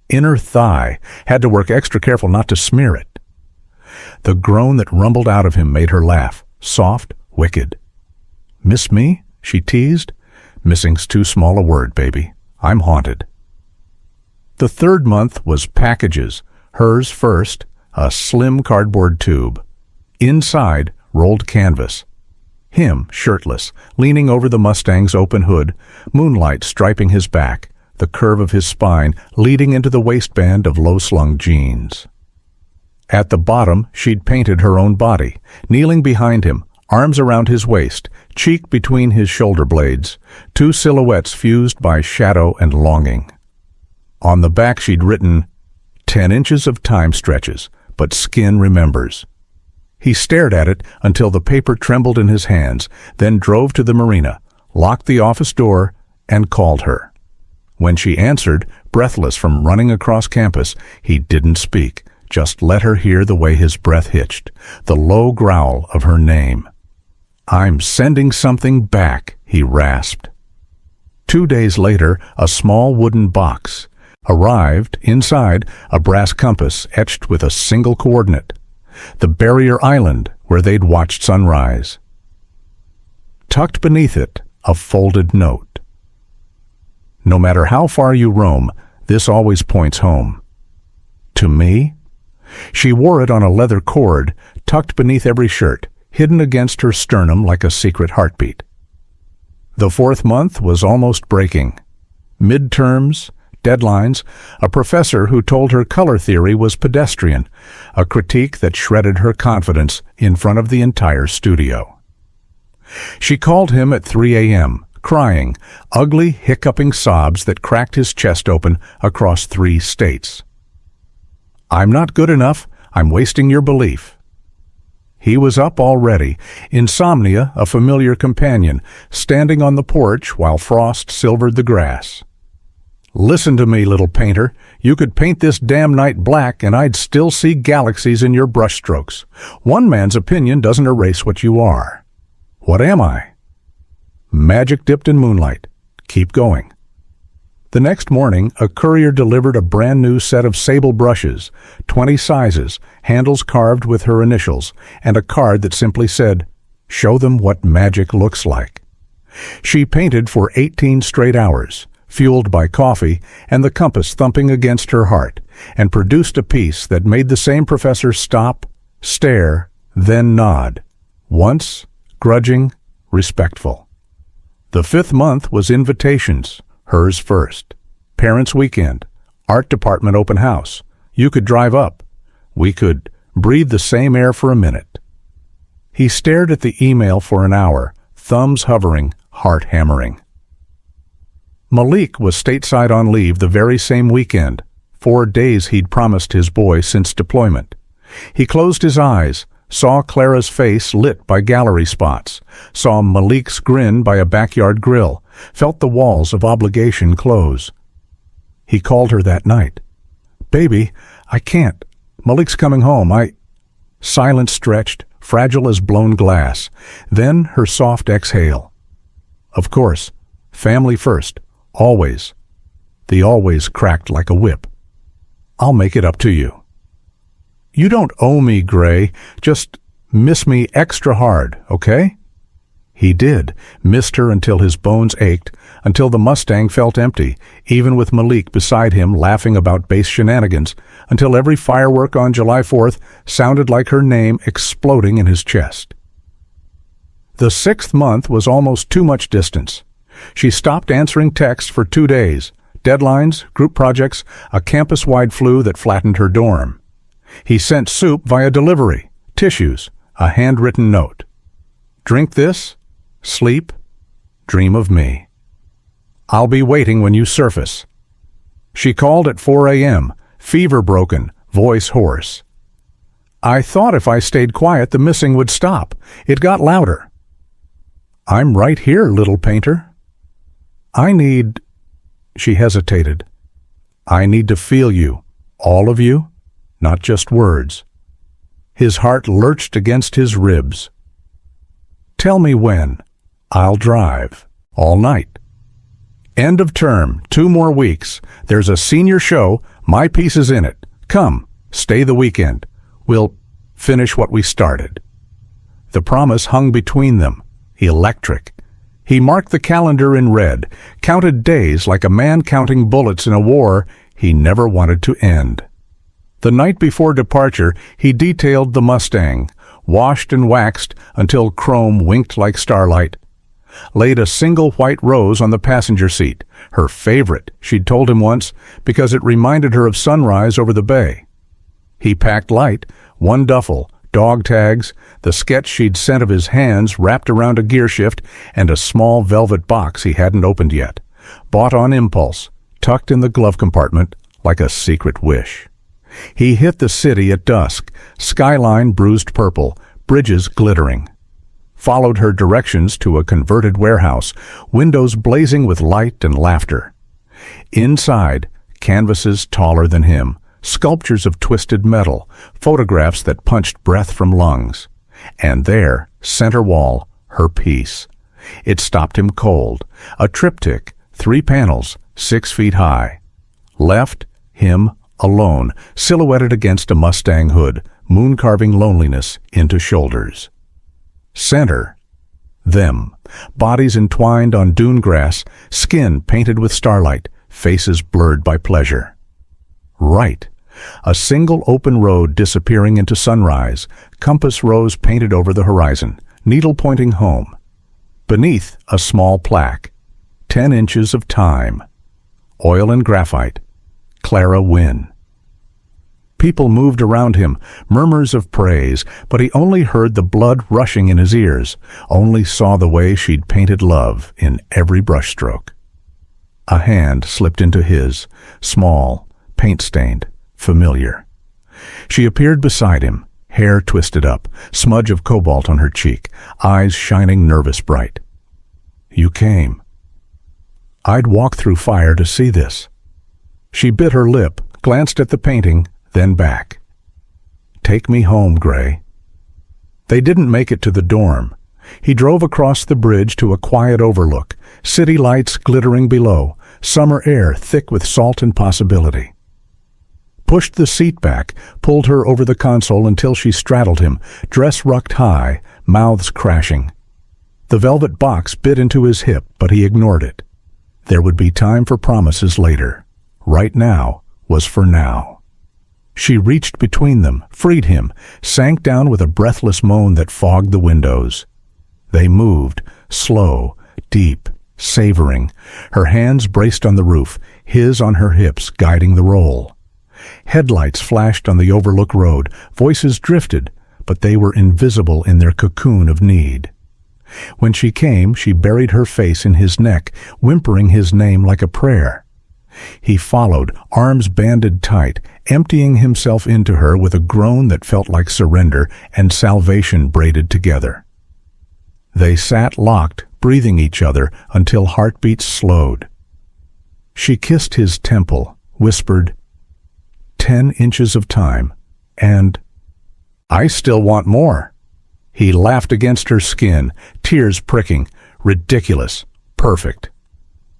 Inner thigh. Had to work extra careful not to smear it. The groan that rumbled out of him made her laugh, soft, wicked. Miss me? She teased. Missing's too small a word, baby. I'm haunted. The third month was packages, hers first, a slim cardboard tube. Inside, rolled canvas. Him, shirtless, leaning over the Mustang's open hood, moonlight striping his back, the curve of his spine leading into the waistband of low-slung jeans. At the bottom, she'd painted her own body, kneeling behind him, arms around his waist, cheek between his shoulder blades, two silhouettes fused by shadow and longing. On the back she'd written, 10 inches of time stretches, but skin remembers. He stared at it until the paper trembled in his hands, then drove to the marina, locked the office door, and called her. When she answered, breathless from running across campus, he didn't speak, just let her hear the way his breath hitched, the low growl of her name. I'm sending something back, he rasped. 2 days later, a small wooden box arrived. Inside, a brass compass etched with a single coordinate, the barrier island where they'd watched sunrise. Tucked beneath it, a folded note. No matter how far you roam, this always points home. To me? She wore it on a leather cord, tucked beneath every shirt, hidden against her sternum like a secret heartbeat. The fourth month was almost breaking. Midterms, deadlines, a professor who told her color theory was pedestrian, a critique that shredded her confidence in front of the entire studio. She called him at 3 a.m., crying, ugly, hiccuping sobs that cracked his chest open across 3 states. I'm not good enough. I'm wasting your belief. He was up already, insomnia a familiar companion, standing on the porch while frost silvered the grass. Listen to me, little painter. You could paint this damn night black and I'd still see galaxies in your brushstrokes. One man's opinion doesn't erase what you are. What am I? Magic dipped in moonlight. Keep going. The next morning, a courier delivered a brand new set of sable brushes, 20 sizes, handles carved with her initials, and a card that simply said, "Show them what magic looks like." She painted for 18 straight hours, fueled by coffee and the compass thumping against her heart, and produced a piece that made the same professor stop, stare, then nod. Once, grudging, respectful. The 5th month was invitations, hers first. Parents' weekend, art department open house. You could drive up. We could breathe the same air for a minute. He stared at the email for an hour, thumbs hovering, heart hammering. Malik was stateside on leave the very same weekend, 4 days he'd promised his boy since deployment. He closed his eyes, saw Clara's face lit by gallery spots, saw Malik's grin by a backyard grill, felt the walls of obligation close. He called her that night. "Baby, I can't. Malik's coming home. Silence stretched, fragile as blown glass. Then her soft exhale. Of course, family first, always. The always cracked like a whip. "I'll make it up to you." "You don't owe me, Gray. Just miss me extra hard, okay?" He did, missed her until his bones ached, until the Mustang felt empty, even with Malik beside him laughing about base shenanigans, until every firework on July 4th sounded like her name exploding in his chest. The 6th month was almost too much distance. She stopped answering texts for 2 days. Deadlines, group projects, a campus-wide flu that flattened her dorm. He sent soup via delivery, tissues, a handwritten note. "Drink this, sleep, dream of me. I'll be waiting when you surface." She called at 4 a.m., fever broken, voice hoarse. "I thought if I stayed quiet the missing would stop. It got louder." "I'm right here, little painter." She hesitated. "I need to feel you, all of you, not just words." His heart lurched against his ribs. "Tell me when. I'll drive. All night." "End of term, 2 more weeks. There's a senior show. My piece is in it. Come, stay the weekend. We'll finish what we started." The promise hung between them, electric. He marked the calendar in red, counted days like a man counting bullets in a war he never wanted to end. The night before departure, he detailed the Mustang, washed and waxed until chrome winked like starlight. Laid a single white rose on the passenger seat, her favorite, she'd told him once, because it reminded her of sunrise over the bay. He packed light, 1 duffel, dog tags, the sketch she'd sent of his hands wrapped around a gear shift, and a small velvet box he hadn't opened yet, bought on impulse, tucked in the glove compartment like a secret wish. He hit the city at dusk, skyline bruised purple, bridges glittering. Followed her directions to a converted warehouse, windows blazing with light and laughter. Inside, canvases taller than him, sculptures of twisted metal, photographs that punched breath from lungs. And there, center wall, her piece. It stopped him cold, a triptych, 3 panels, 6 feet high. Left, him, alone, silhouetted against a Mustang hood, moon-carving loneliness into shoulders. Center, them, bodies entwined on dune grass, skin painted with starlight, faces blurred by pleasure. Right, a single open road disappearing into sunrise, compass rose painted over the horizon, needle pointing home. Beneath, a small plaque, 10 inches of time. Oil and graphite, Clara Wynne. People moved around him, murmurs of praise, but he only heard the blood rushing in his ears, only saw the way she'd painted love in every brushstroke. A hand slipped into his, small, paint-stained, familiar. She appeared beside him, hair twisted up, smudge of cobalt on her cheek, eyes shining nervous bright. "You came. I'd walk through fire to see this." She bit her lip, glanced at the painting, then back. "Take me home, Gray." They didn't make it to the dorm. He drove across the bridge to a quiet overlook, city lights glittering below, summer air thick with salt and possibility. Pushed the seat back, pulled her over the console until she straddled him, dress rucked high, mouths crashing. The velvet box bit into his hip, but he ignored it. There would be time for promises later. Right now was for now. She reached between them, freed him, sank down with a breathless moan that fogged the windows. They moved, slow, deep, savoring, her hands braced on the roof, his on her hips, guiding the roll. Headlights flashed on the overlook road, voices drifted, but they were invisible in their cocoon of need. When she came, she buried her face in his neck, whimpering his name like a prayer. He followed, arms banded tight, emptying himself into her with a groan that felt like surrender and salvation braided together. They sat locked, breathing each other until heartbeats slowed. She kissed his temple, whispered, 10 inches of time, and, "I still want more." He laughed against her skin, tears pricking, ridiculous, perfect.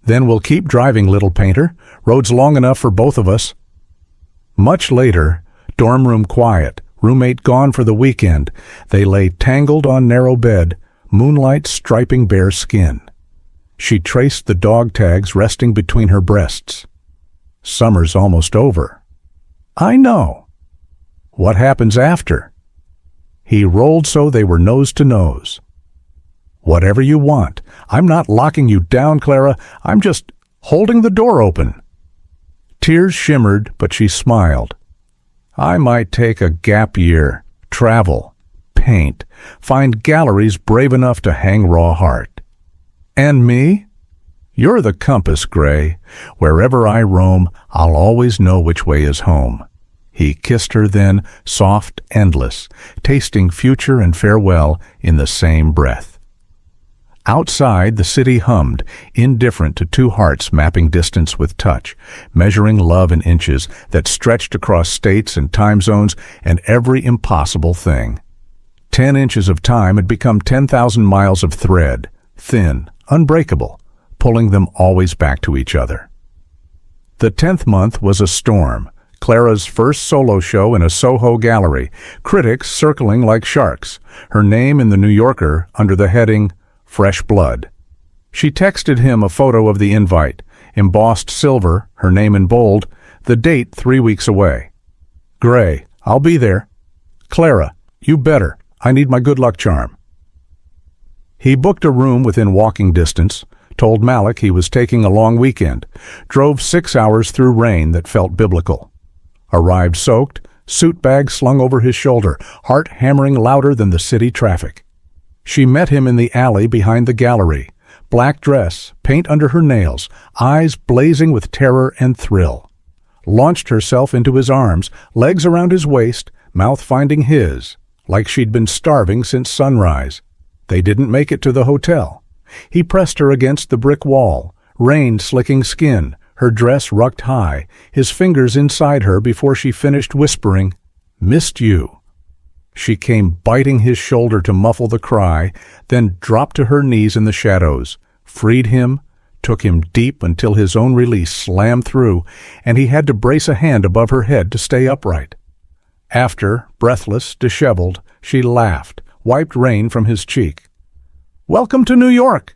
"Then we'll keep driving, little painter. Road's long enough for both of us." Much later, dorm room quiet, roommate gone for the weekend, they lay tangled on narrow bed, moonlight striping bare skin. She traced the dog tags resting between her breasts. "Summer's almost over." "I know." "What happens after?" He rolled so they were nose to nose. "Whatever you want. I'm not locking you down, Clara. I'm just holding the door open." Tears shimmered, but she smiled. "I might take a gap year, travel, paint, find galleries brave enough to hang Raw Heart." "And me?" "You're the compass, Gray. Wherever I roam, I'll always know which way is home." He kissed her then, soft, endless, tasting future and farewell in the same breath. Outside, the city hummed, indifferent to two hearts mapping distance with touch, measuring love in inches that stretched across states and time zones and every impossible thing. 10 inches of time had become 10,000 miles of thread, thin, unbreakable, pulling them always back to each other. The 10th month was a storm, Clara's first solo show in a Soho gallery, critics circling like sharks, her name in the New Yorker under the heading, Fresh Blood. She texted him a photo of the invite, embossed silver, her name in bold, the date 3 weeks away. "Gray, I'll be there." "Clara, you better. I need my good luck charm." He booked a room within walking distance, told Malik he was taking a long weekend, drove 6 hours through rain that felt biblical. Arrived soaked, suit bag slung over his shoulder, heart hammering louder than the city traffic. She met him in the alley behind the gallery, black dress, paint under her nails, eyes blazing with terror and thrill. Launched herself into his arms, legs around his waist, mouth finding his, like she'd been starving since sunrise. They didn't make it to the hotel. He pressed her against the brick wall, rain slicking skin, her dress rucked high, his fingers inside her before she finished whispering, "Missed you." She came biting his shoulder to muffle the cry, then dropped to her knees in the shadows, freed him, took him deep until his own release slammed through, and he had to brace a hand above her head to stay upright. After, breathless, disheveled, she laughed, wiped rain from his cheek. "Welcome to New York!"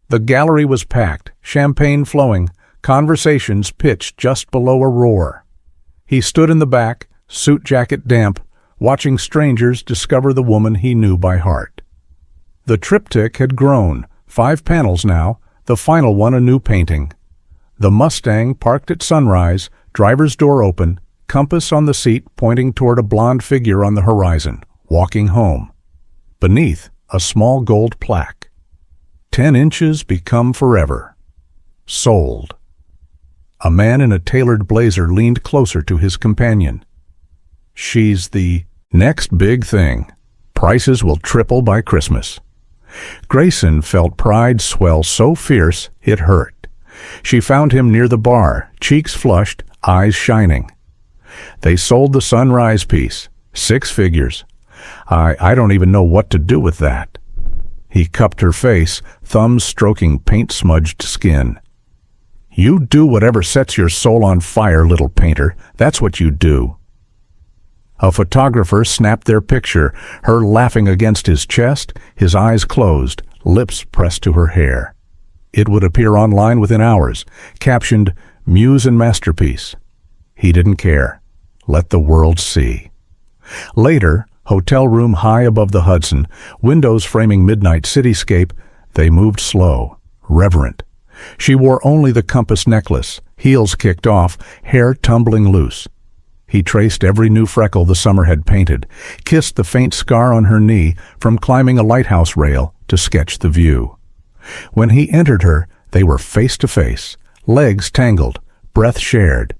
The gallery was packed, champagne flowing, conversations pitched just below a roar. He stood in the back, suit jacket damp, watching strangers discover the woman he knew by heart. The triptych had grown, 5 panels now, the final one a new painting. The Mustang parked at sunrise, driver's door open, compass on the seat pointing toward a blonde figure on the horizon, walking home. Beneath, a small gold plaque. 10 inches become forever. Sold. A man in a tailored blazer leaned closer to his companion. "She's the next big thing. Prices will triple by Christmas." Grayson felt pride swell so fierce it hurt. She found him near the bar, cheeks flushed, eyes shining. They sold the sunrise piece, 6 figures. I don't even know what to do with that. He cupped her face, thumbs stroking paint-smudged skin. You do whatever sets your soul on fire, little painter. That's what you do. A photographer snapped their picture, her laughing against his chest, his eyes closed, lips pressed to her hair. It would appear online within hours, captioned, Muse and Masterpiece. He didn't care. Let the world see. Later, hotel room high above the Hudson, windows framing midnight cityscape, they moved slow, reverent. She wore only the compass necklace, heels kicked off, hair tumbling loose. He traced every new freckle the summer had painted, kissed the faint scar on her knee from climbing a lighthouse rail to sketch the view. When he entered her, they were face to face, legs tangled, breath shared.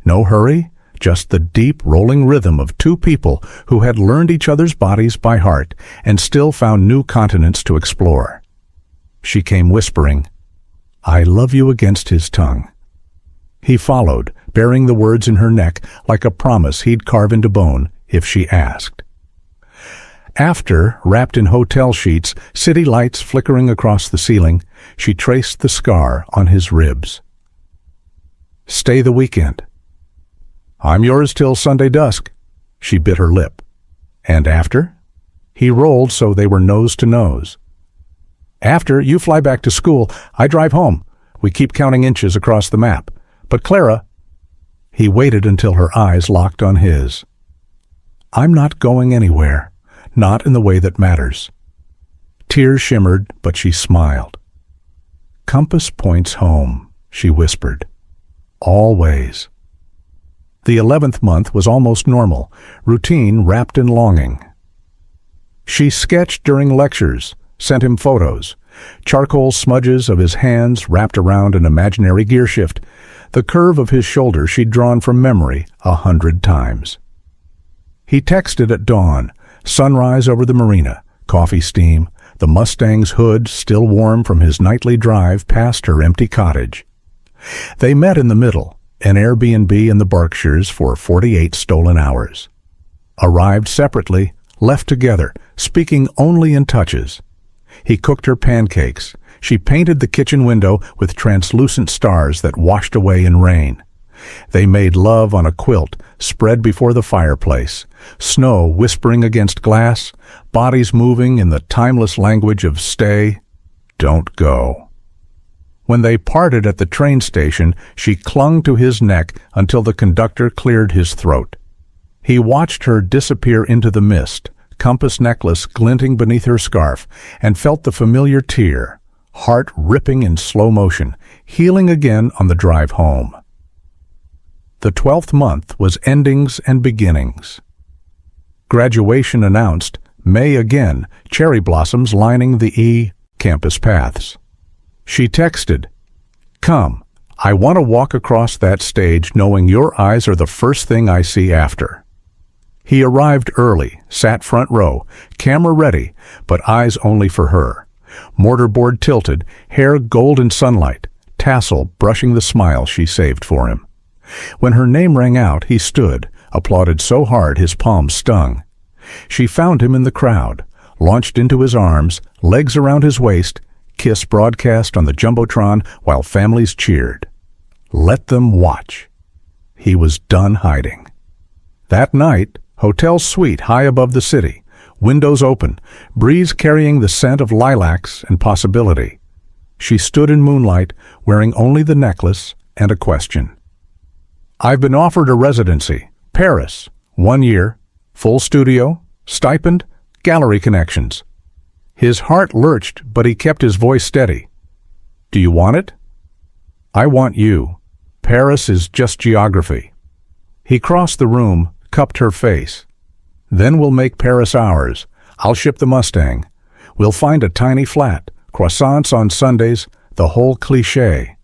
No hurry, just the deep rolling rhythm of 2 people who had learned each other's bodies by heart and still found new continents to explore. She came whispering, I love you, against his tongue. He followed, bearing the words in her neck like a promise he'd carve into bone if she asked. After, wrapped in hotel sheets, city lights flickering across the ceiling, she traced the scar on his ribs. Stay the weekend. I'm yours till Sunday dusk. She bit her lip. And after? He rolled so they were nose to nose. After, you fly back to school, I drive home. We keep counting inches across the map. But Clara... He waited until her eyes locked on his. I'm not going anywhere, not in the way that matters. Tears shimmered, but she smiled. Compass points home, she whispered. Always. The 11th month was almost normal, routine wrapped in longing. She sketched during lectures, sent him photos, charcoal smudges of his hands wrapped around an imaginary gear shift, the curve of his shoulder she'd drawn from memory 100 times. He texted at dawn, sunrise over the marina, coffee steam, the Mustang's hood still warm from his nightly drive past her empty cottage. They met in the middle, an Airbnb in the Berkshires for 48 stolen hours. Arrived separately, left together, speaking only in touches. He cooked her pancakes. She painted the kitchen window with translucent stars that washed away in rain. They made love on a quilt spread before the fireplace, snow whispering against glass, bodies moving in the timeless language of stay, don't go. When they parted at the train station, she clung to his neck until the conductor cleared his throat. He watched her disappear into the mist, compass necklace glinting beneath her scarf, and felt the familiar tear, heart ripping in slow motion, healing again on the drive home. The 12th month was endings and beginnings. Graduation announced, May again, cherry blossoms lining the campus paths. She texted, Come, I want to walk across that stage knowing your eyes are the first thing I see after. He arrived early, sat front row, camera ready, but eyes only for her. Mortarboard tilted, hair golden sunlight, tassel brushing the smile she saved for him. When her name rang out, he stood, applauded so hard his palms stung. She found him in the crowd, launched into his arms, legs around his waist, kiss broadcast on the Jumbotron while families cheered. Let them watch. He was done hiding. That night, hotel suite high above the city, windows open, breeze carrying the scent of lilacs and possibility. She stood in moonlight, wearing only the necklace and a question. I've been offered a residency, Paris, 1 year, full studio, stipend, gallery connections. His heart lurched, but he kept his voice steady. Do you want it? I want you. Paris is just geography. He crossed the room, cupped her face. Then we'll make Paris ours. I'll ship the Mustang. We'll find a tiny flat, croissants on Sundays, the whole cliché.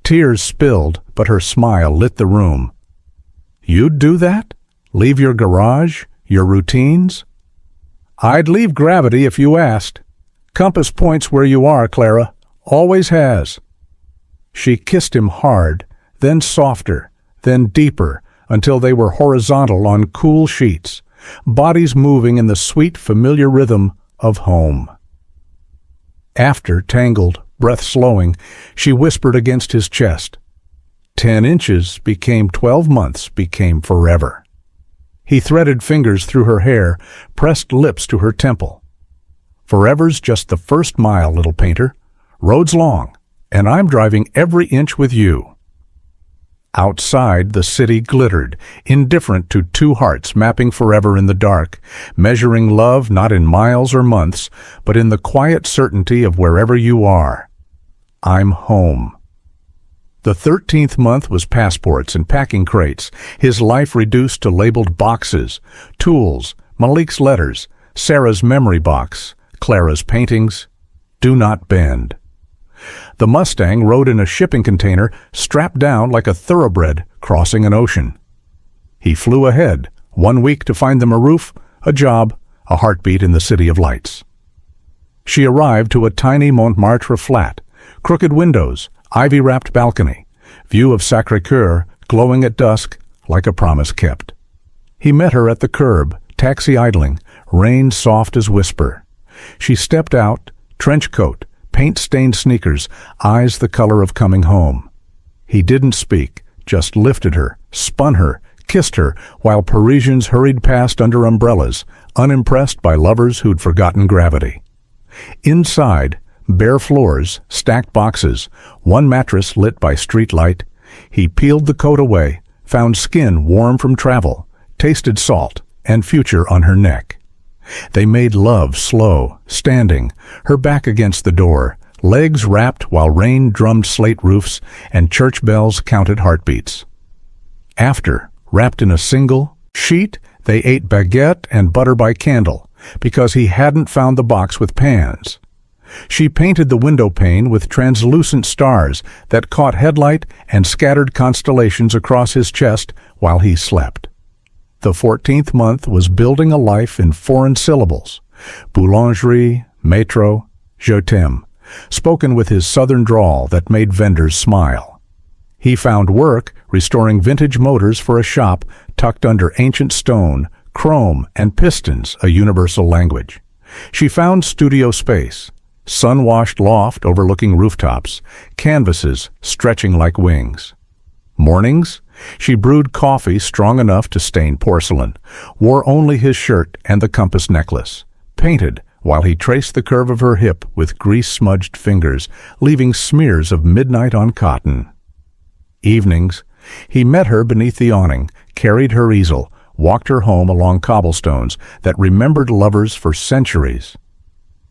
Tears spilled, but her smile lit the room. You'd do that? Leave your garage? Your routines? I'd leave gravity if you asked. Compass points where you are, Clara. Always has. She kissed him hard, then softer, then deeper, until they were horizontal on cool sheets, bodies moving in the sweet, familiar rhythm of home. After, tangled, breath slowing, she whispered against his chest. 10 inches became 12 months, became forever. He threaded fingers through her hair, pressed lips to her temple. Forever's just the first mile, little painter. Road's long, and I'm driving every inch with you. Outside, the city glittered, indifferent to two hearts mapping forever in the dark, measuring love not in miles or months, but in the quiet certainty of wherever you are. I'm home. The 13th month was passports and packing crates, his life reduced to labeled boxes, tools, Malik's letters, Sarah's memory box, Clara's paintings. Do not bend. The Mustang rode in a shipping container, strapped down like a thoroughbred crossing an ocean. He flew ahead, 1 week to find them a roof, a job, a heartbeat in the city of lights. She arrived to a tiny Montmartre flat, crooked windows, ivy-wrapped balcony, view of Sacré-Cœur glowing at dusk like a promise kept. He met her at the curb, taxi idling, rain soft as whisper. She stepped out, trench coat, paint-stained sneakers, eyes the color of coming home. He didn't speak, just lifted her, spun her, kissed her, while Parisians hurried past under umbrellas, unimpressed by lovers who'd forgotten gravity. Inside, bare floors, stacked boxes, one mattress lit by street light, he peeled the coat away, found skin warm from travel, tasted salt and future on her neck. They made love slow, standing, her back against the door, legs wrapped while rain drummed slate roofs and church bells counted heartbeats. After, wrapped in a single sheet, they ate baguette and butter by candle, because he hadn't found the box with pans. She painted the window pane with translucent stars that caught headlight and scattered constellations across his chest while he slept. The 14th month was building a life in foreign syllables, boulangerie, métro, je t'aime, spoken with his southern drawl that made vendors smile. He found work restoring vintage motors for a shop tucked under ancient stone, chrome, and pistons, a universal language. She found studio space, sun-washed loft overlooking rooftops, canvases stretching like wings. Mornings, she brewed coffee strong enough to stain porcelain, wore only his shirt and the compass necklace, painted while he traced the curve of her hip with grease-smudged fingers, leaving smears of midnight on cotton. Evenings, he met her beneath the awning, carried her easel, walked her home along cobblestones that remembered lovers for centuries.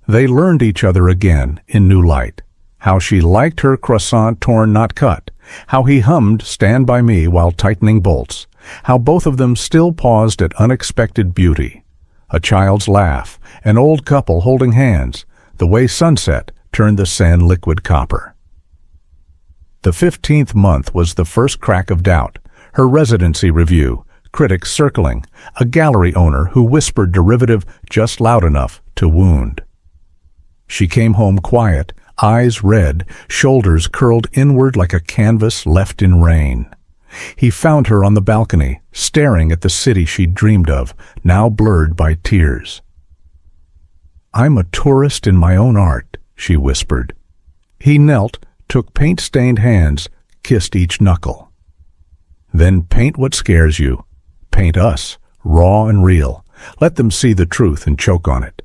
They learned each other again in new light, how she liked her croissant torn not cut, how he hummed Stand By Me while tightening bolts, how both of them still paused at unexpected beauty. A child's laugh, an old couple holding hands, the way sunset turned the Seine liquid copper. The 15th month was the first crack of doubt, her residency review, critics circling, a gallery owner who whispered derivative just loud enough to wound. She came home quiet, eyes red, shoulders curled inward like a canvas left in rain. He found her on the balcony, staring at the city she'd dreamed of, now blurred by tears. "I'm a tourist in my own art," she whispered. He knelt, took paint-stained hands, kissed each knuckle. "Then paint what scares you. Paint us, raw and real. Let them see the truth and choke on it."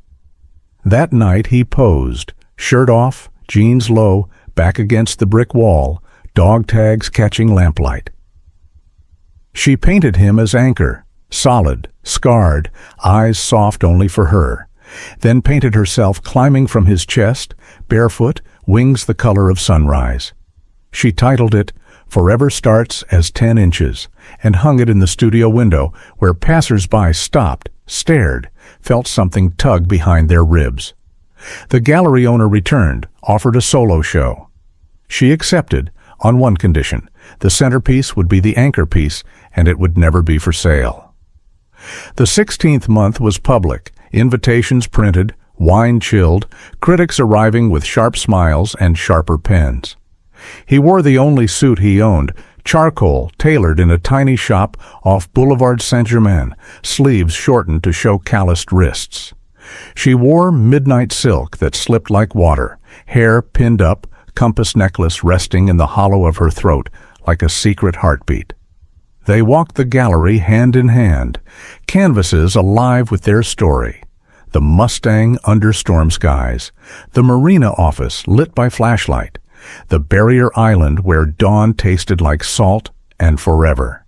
That night he posed, shirt off, jeans low, back against the brick wall, dog tags catching lamplight. She painted him as anchor, solid, scarred, eyes soft only for her, then painted herself climbing from his chest, barefoot, wings the color of sunrise. She titled it, Forever Starts as 10 Inches, and hung it in the studio window where passers-by stopped, stared, felt something tug behind their ribs. The gallery owner returned, offered a solo show. She accepted, on one condition: the centerpiece would be the anchor piece, and it would never be for sale. The 16th month was public, invitations printed, wine chilled, critics arriving with sharp smiles and sharper pens. He wore the only suit he owned, charcoal, tailored in a tiny shop off Boulevard Saint-Germain, sleeves shortened to show calloused wrists. She wore midnight silk that slipped like water, hair pinned up, compass necklace resting in the hollow of her throat like a secret heartbeat. They walked the gallery hand in hand, canvases alive with their story. The Mustang under storm skies, the marina office lit by flashlight, the barrier island where dawn tasted like salt and forever.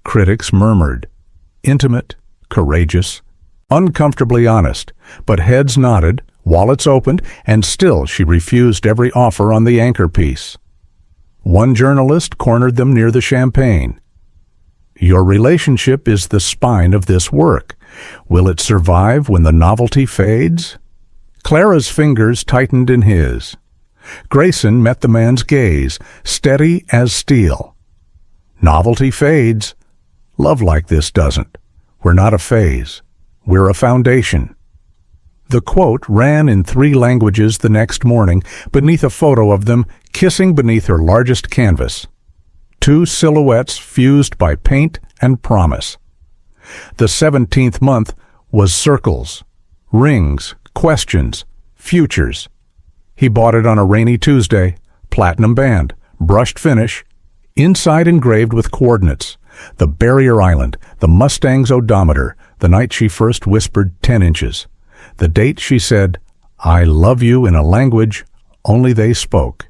Critics murmured, intimate, courageous, uncomfortably honest, but heads nodded, wallets opened, and still she refused every offer on the anchor piece. One journalist cornered them near the champagne. Your relationship is the spine of this work. Will it survive when the novelty fades? Clara's fingers tightened in his. Grayson met the man's gaze, steady as steel. Novelty fades. Love like this doesn't. We're not a phase. We're a foundation. The quote ran in 3 languages the next morning beneath a photo of them kissing beneath her largest canvas. 2 silhouettes fused by paint and promise. The 17th month was circles, rings, questions, futures. He bought it on a rainy Tuesday, platinum band, brushed finish, inside engraved with coordinates, the barrier island, the Mustang's odometer, the night she first whispered 10 inches, the date she said, I love you in a language only they spoke.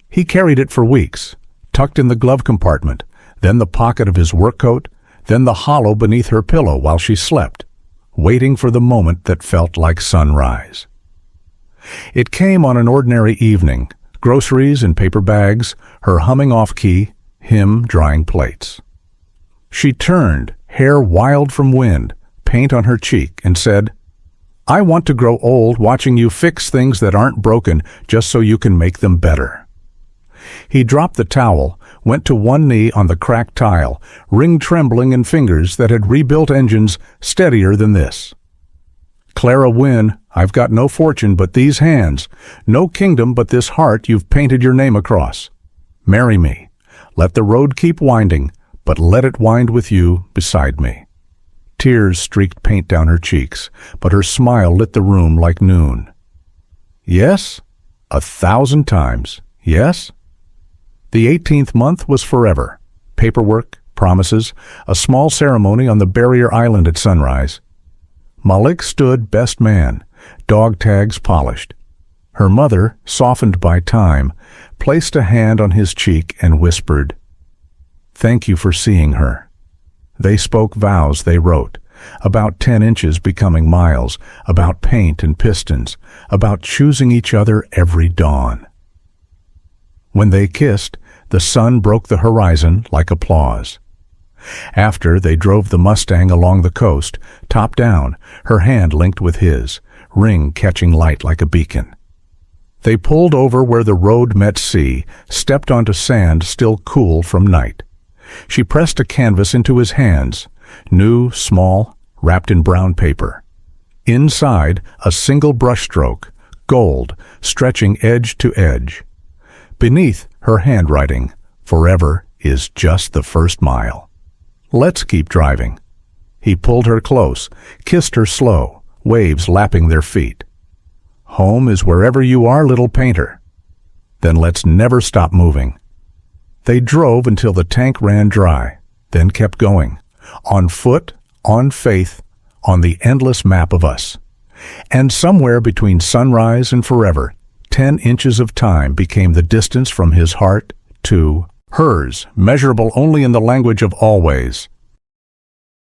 He carried it for weeks, tucked in the glove compartment, then the pocket of his work coat, then the hollow beneath her pillow while she slept, waiting for the moment that felt like sunrise. It came on an ordinary evening, groceries in paper bags, her humming off-key, him drying plates. She turned, hair wild from wind, paint on her cheek, and said, I want to grow old watching you fix things that aren't broken just so you can make them better. He dropped the towel, went to one knee on the cracked tile, ring trembling in fingers that had rebuilt engines steadier than this. Clara Wynne, I've got no fortune but these hands, no kingdom but this heart you've painted your name across. Marry me. Let the road keep winding, but let it wind with you beside me. Tears streaked paint down her cheeks, but her smile lit the room like noon. Yes? 1,000 times. Yes? The 18th month was forever. Paperwork, promises, a small ceremony on the barrier island at sunrise. Malik stood best man, dog tags polished. Her mother, softened by time, placed a hand on his cheek and whispered, Thank you for seeing her. They spoke vows they wrote, about 10 inches becoming miles, about paint and pistons, about choosing each other every dawn. When they kissed, the sun broke the horizon like applause. After, they drove the Mustang along the coast, top down, her hand linked with his, ring catching light like a beacon. They pulled over where the road met sea, stepped onto sand still cool from night. She pressed a canvas into his hands, new, small, wrapped in brown paper. Inside, a single brushstroke, gold, stretching edge to edge. Beneath, her handwriting, forever is just the first mile. Let's keep driving. He pulled her close, kissed her slow, waves lapping their feet. Home is wherever you are, little painter. Then let's never stop moving. They drove until the tank ran dry, then kept going. On foot, on faith, on the endless map of us. And somewhere between sunrise and forever, 10 inches of time became the distance from his heart to hers, measurable only in the language of always.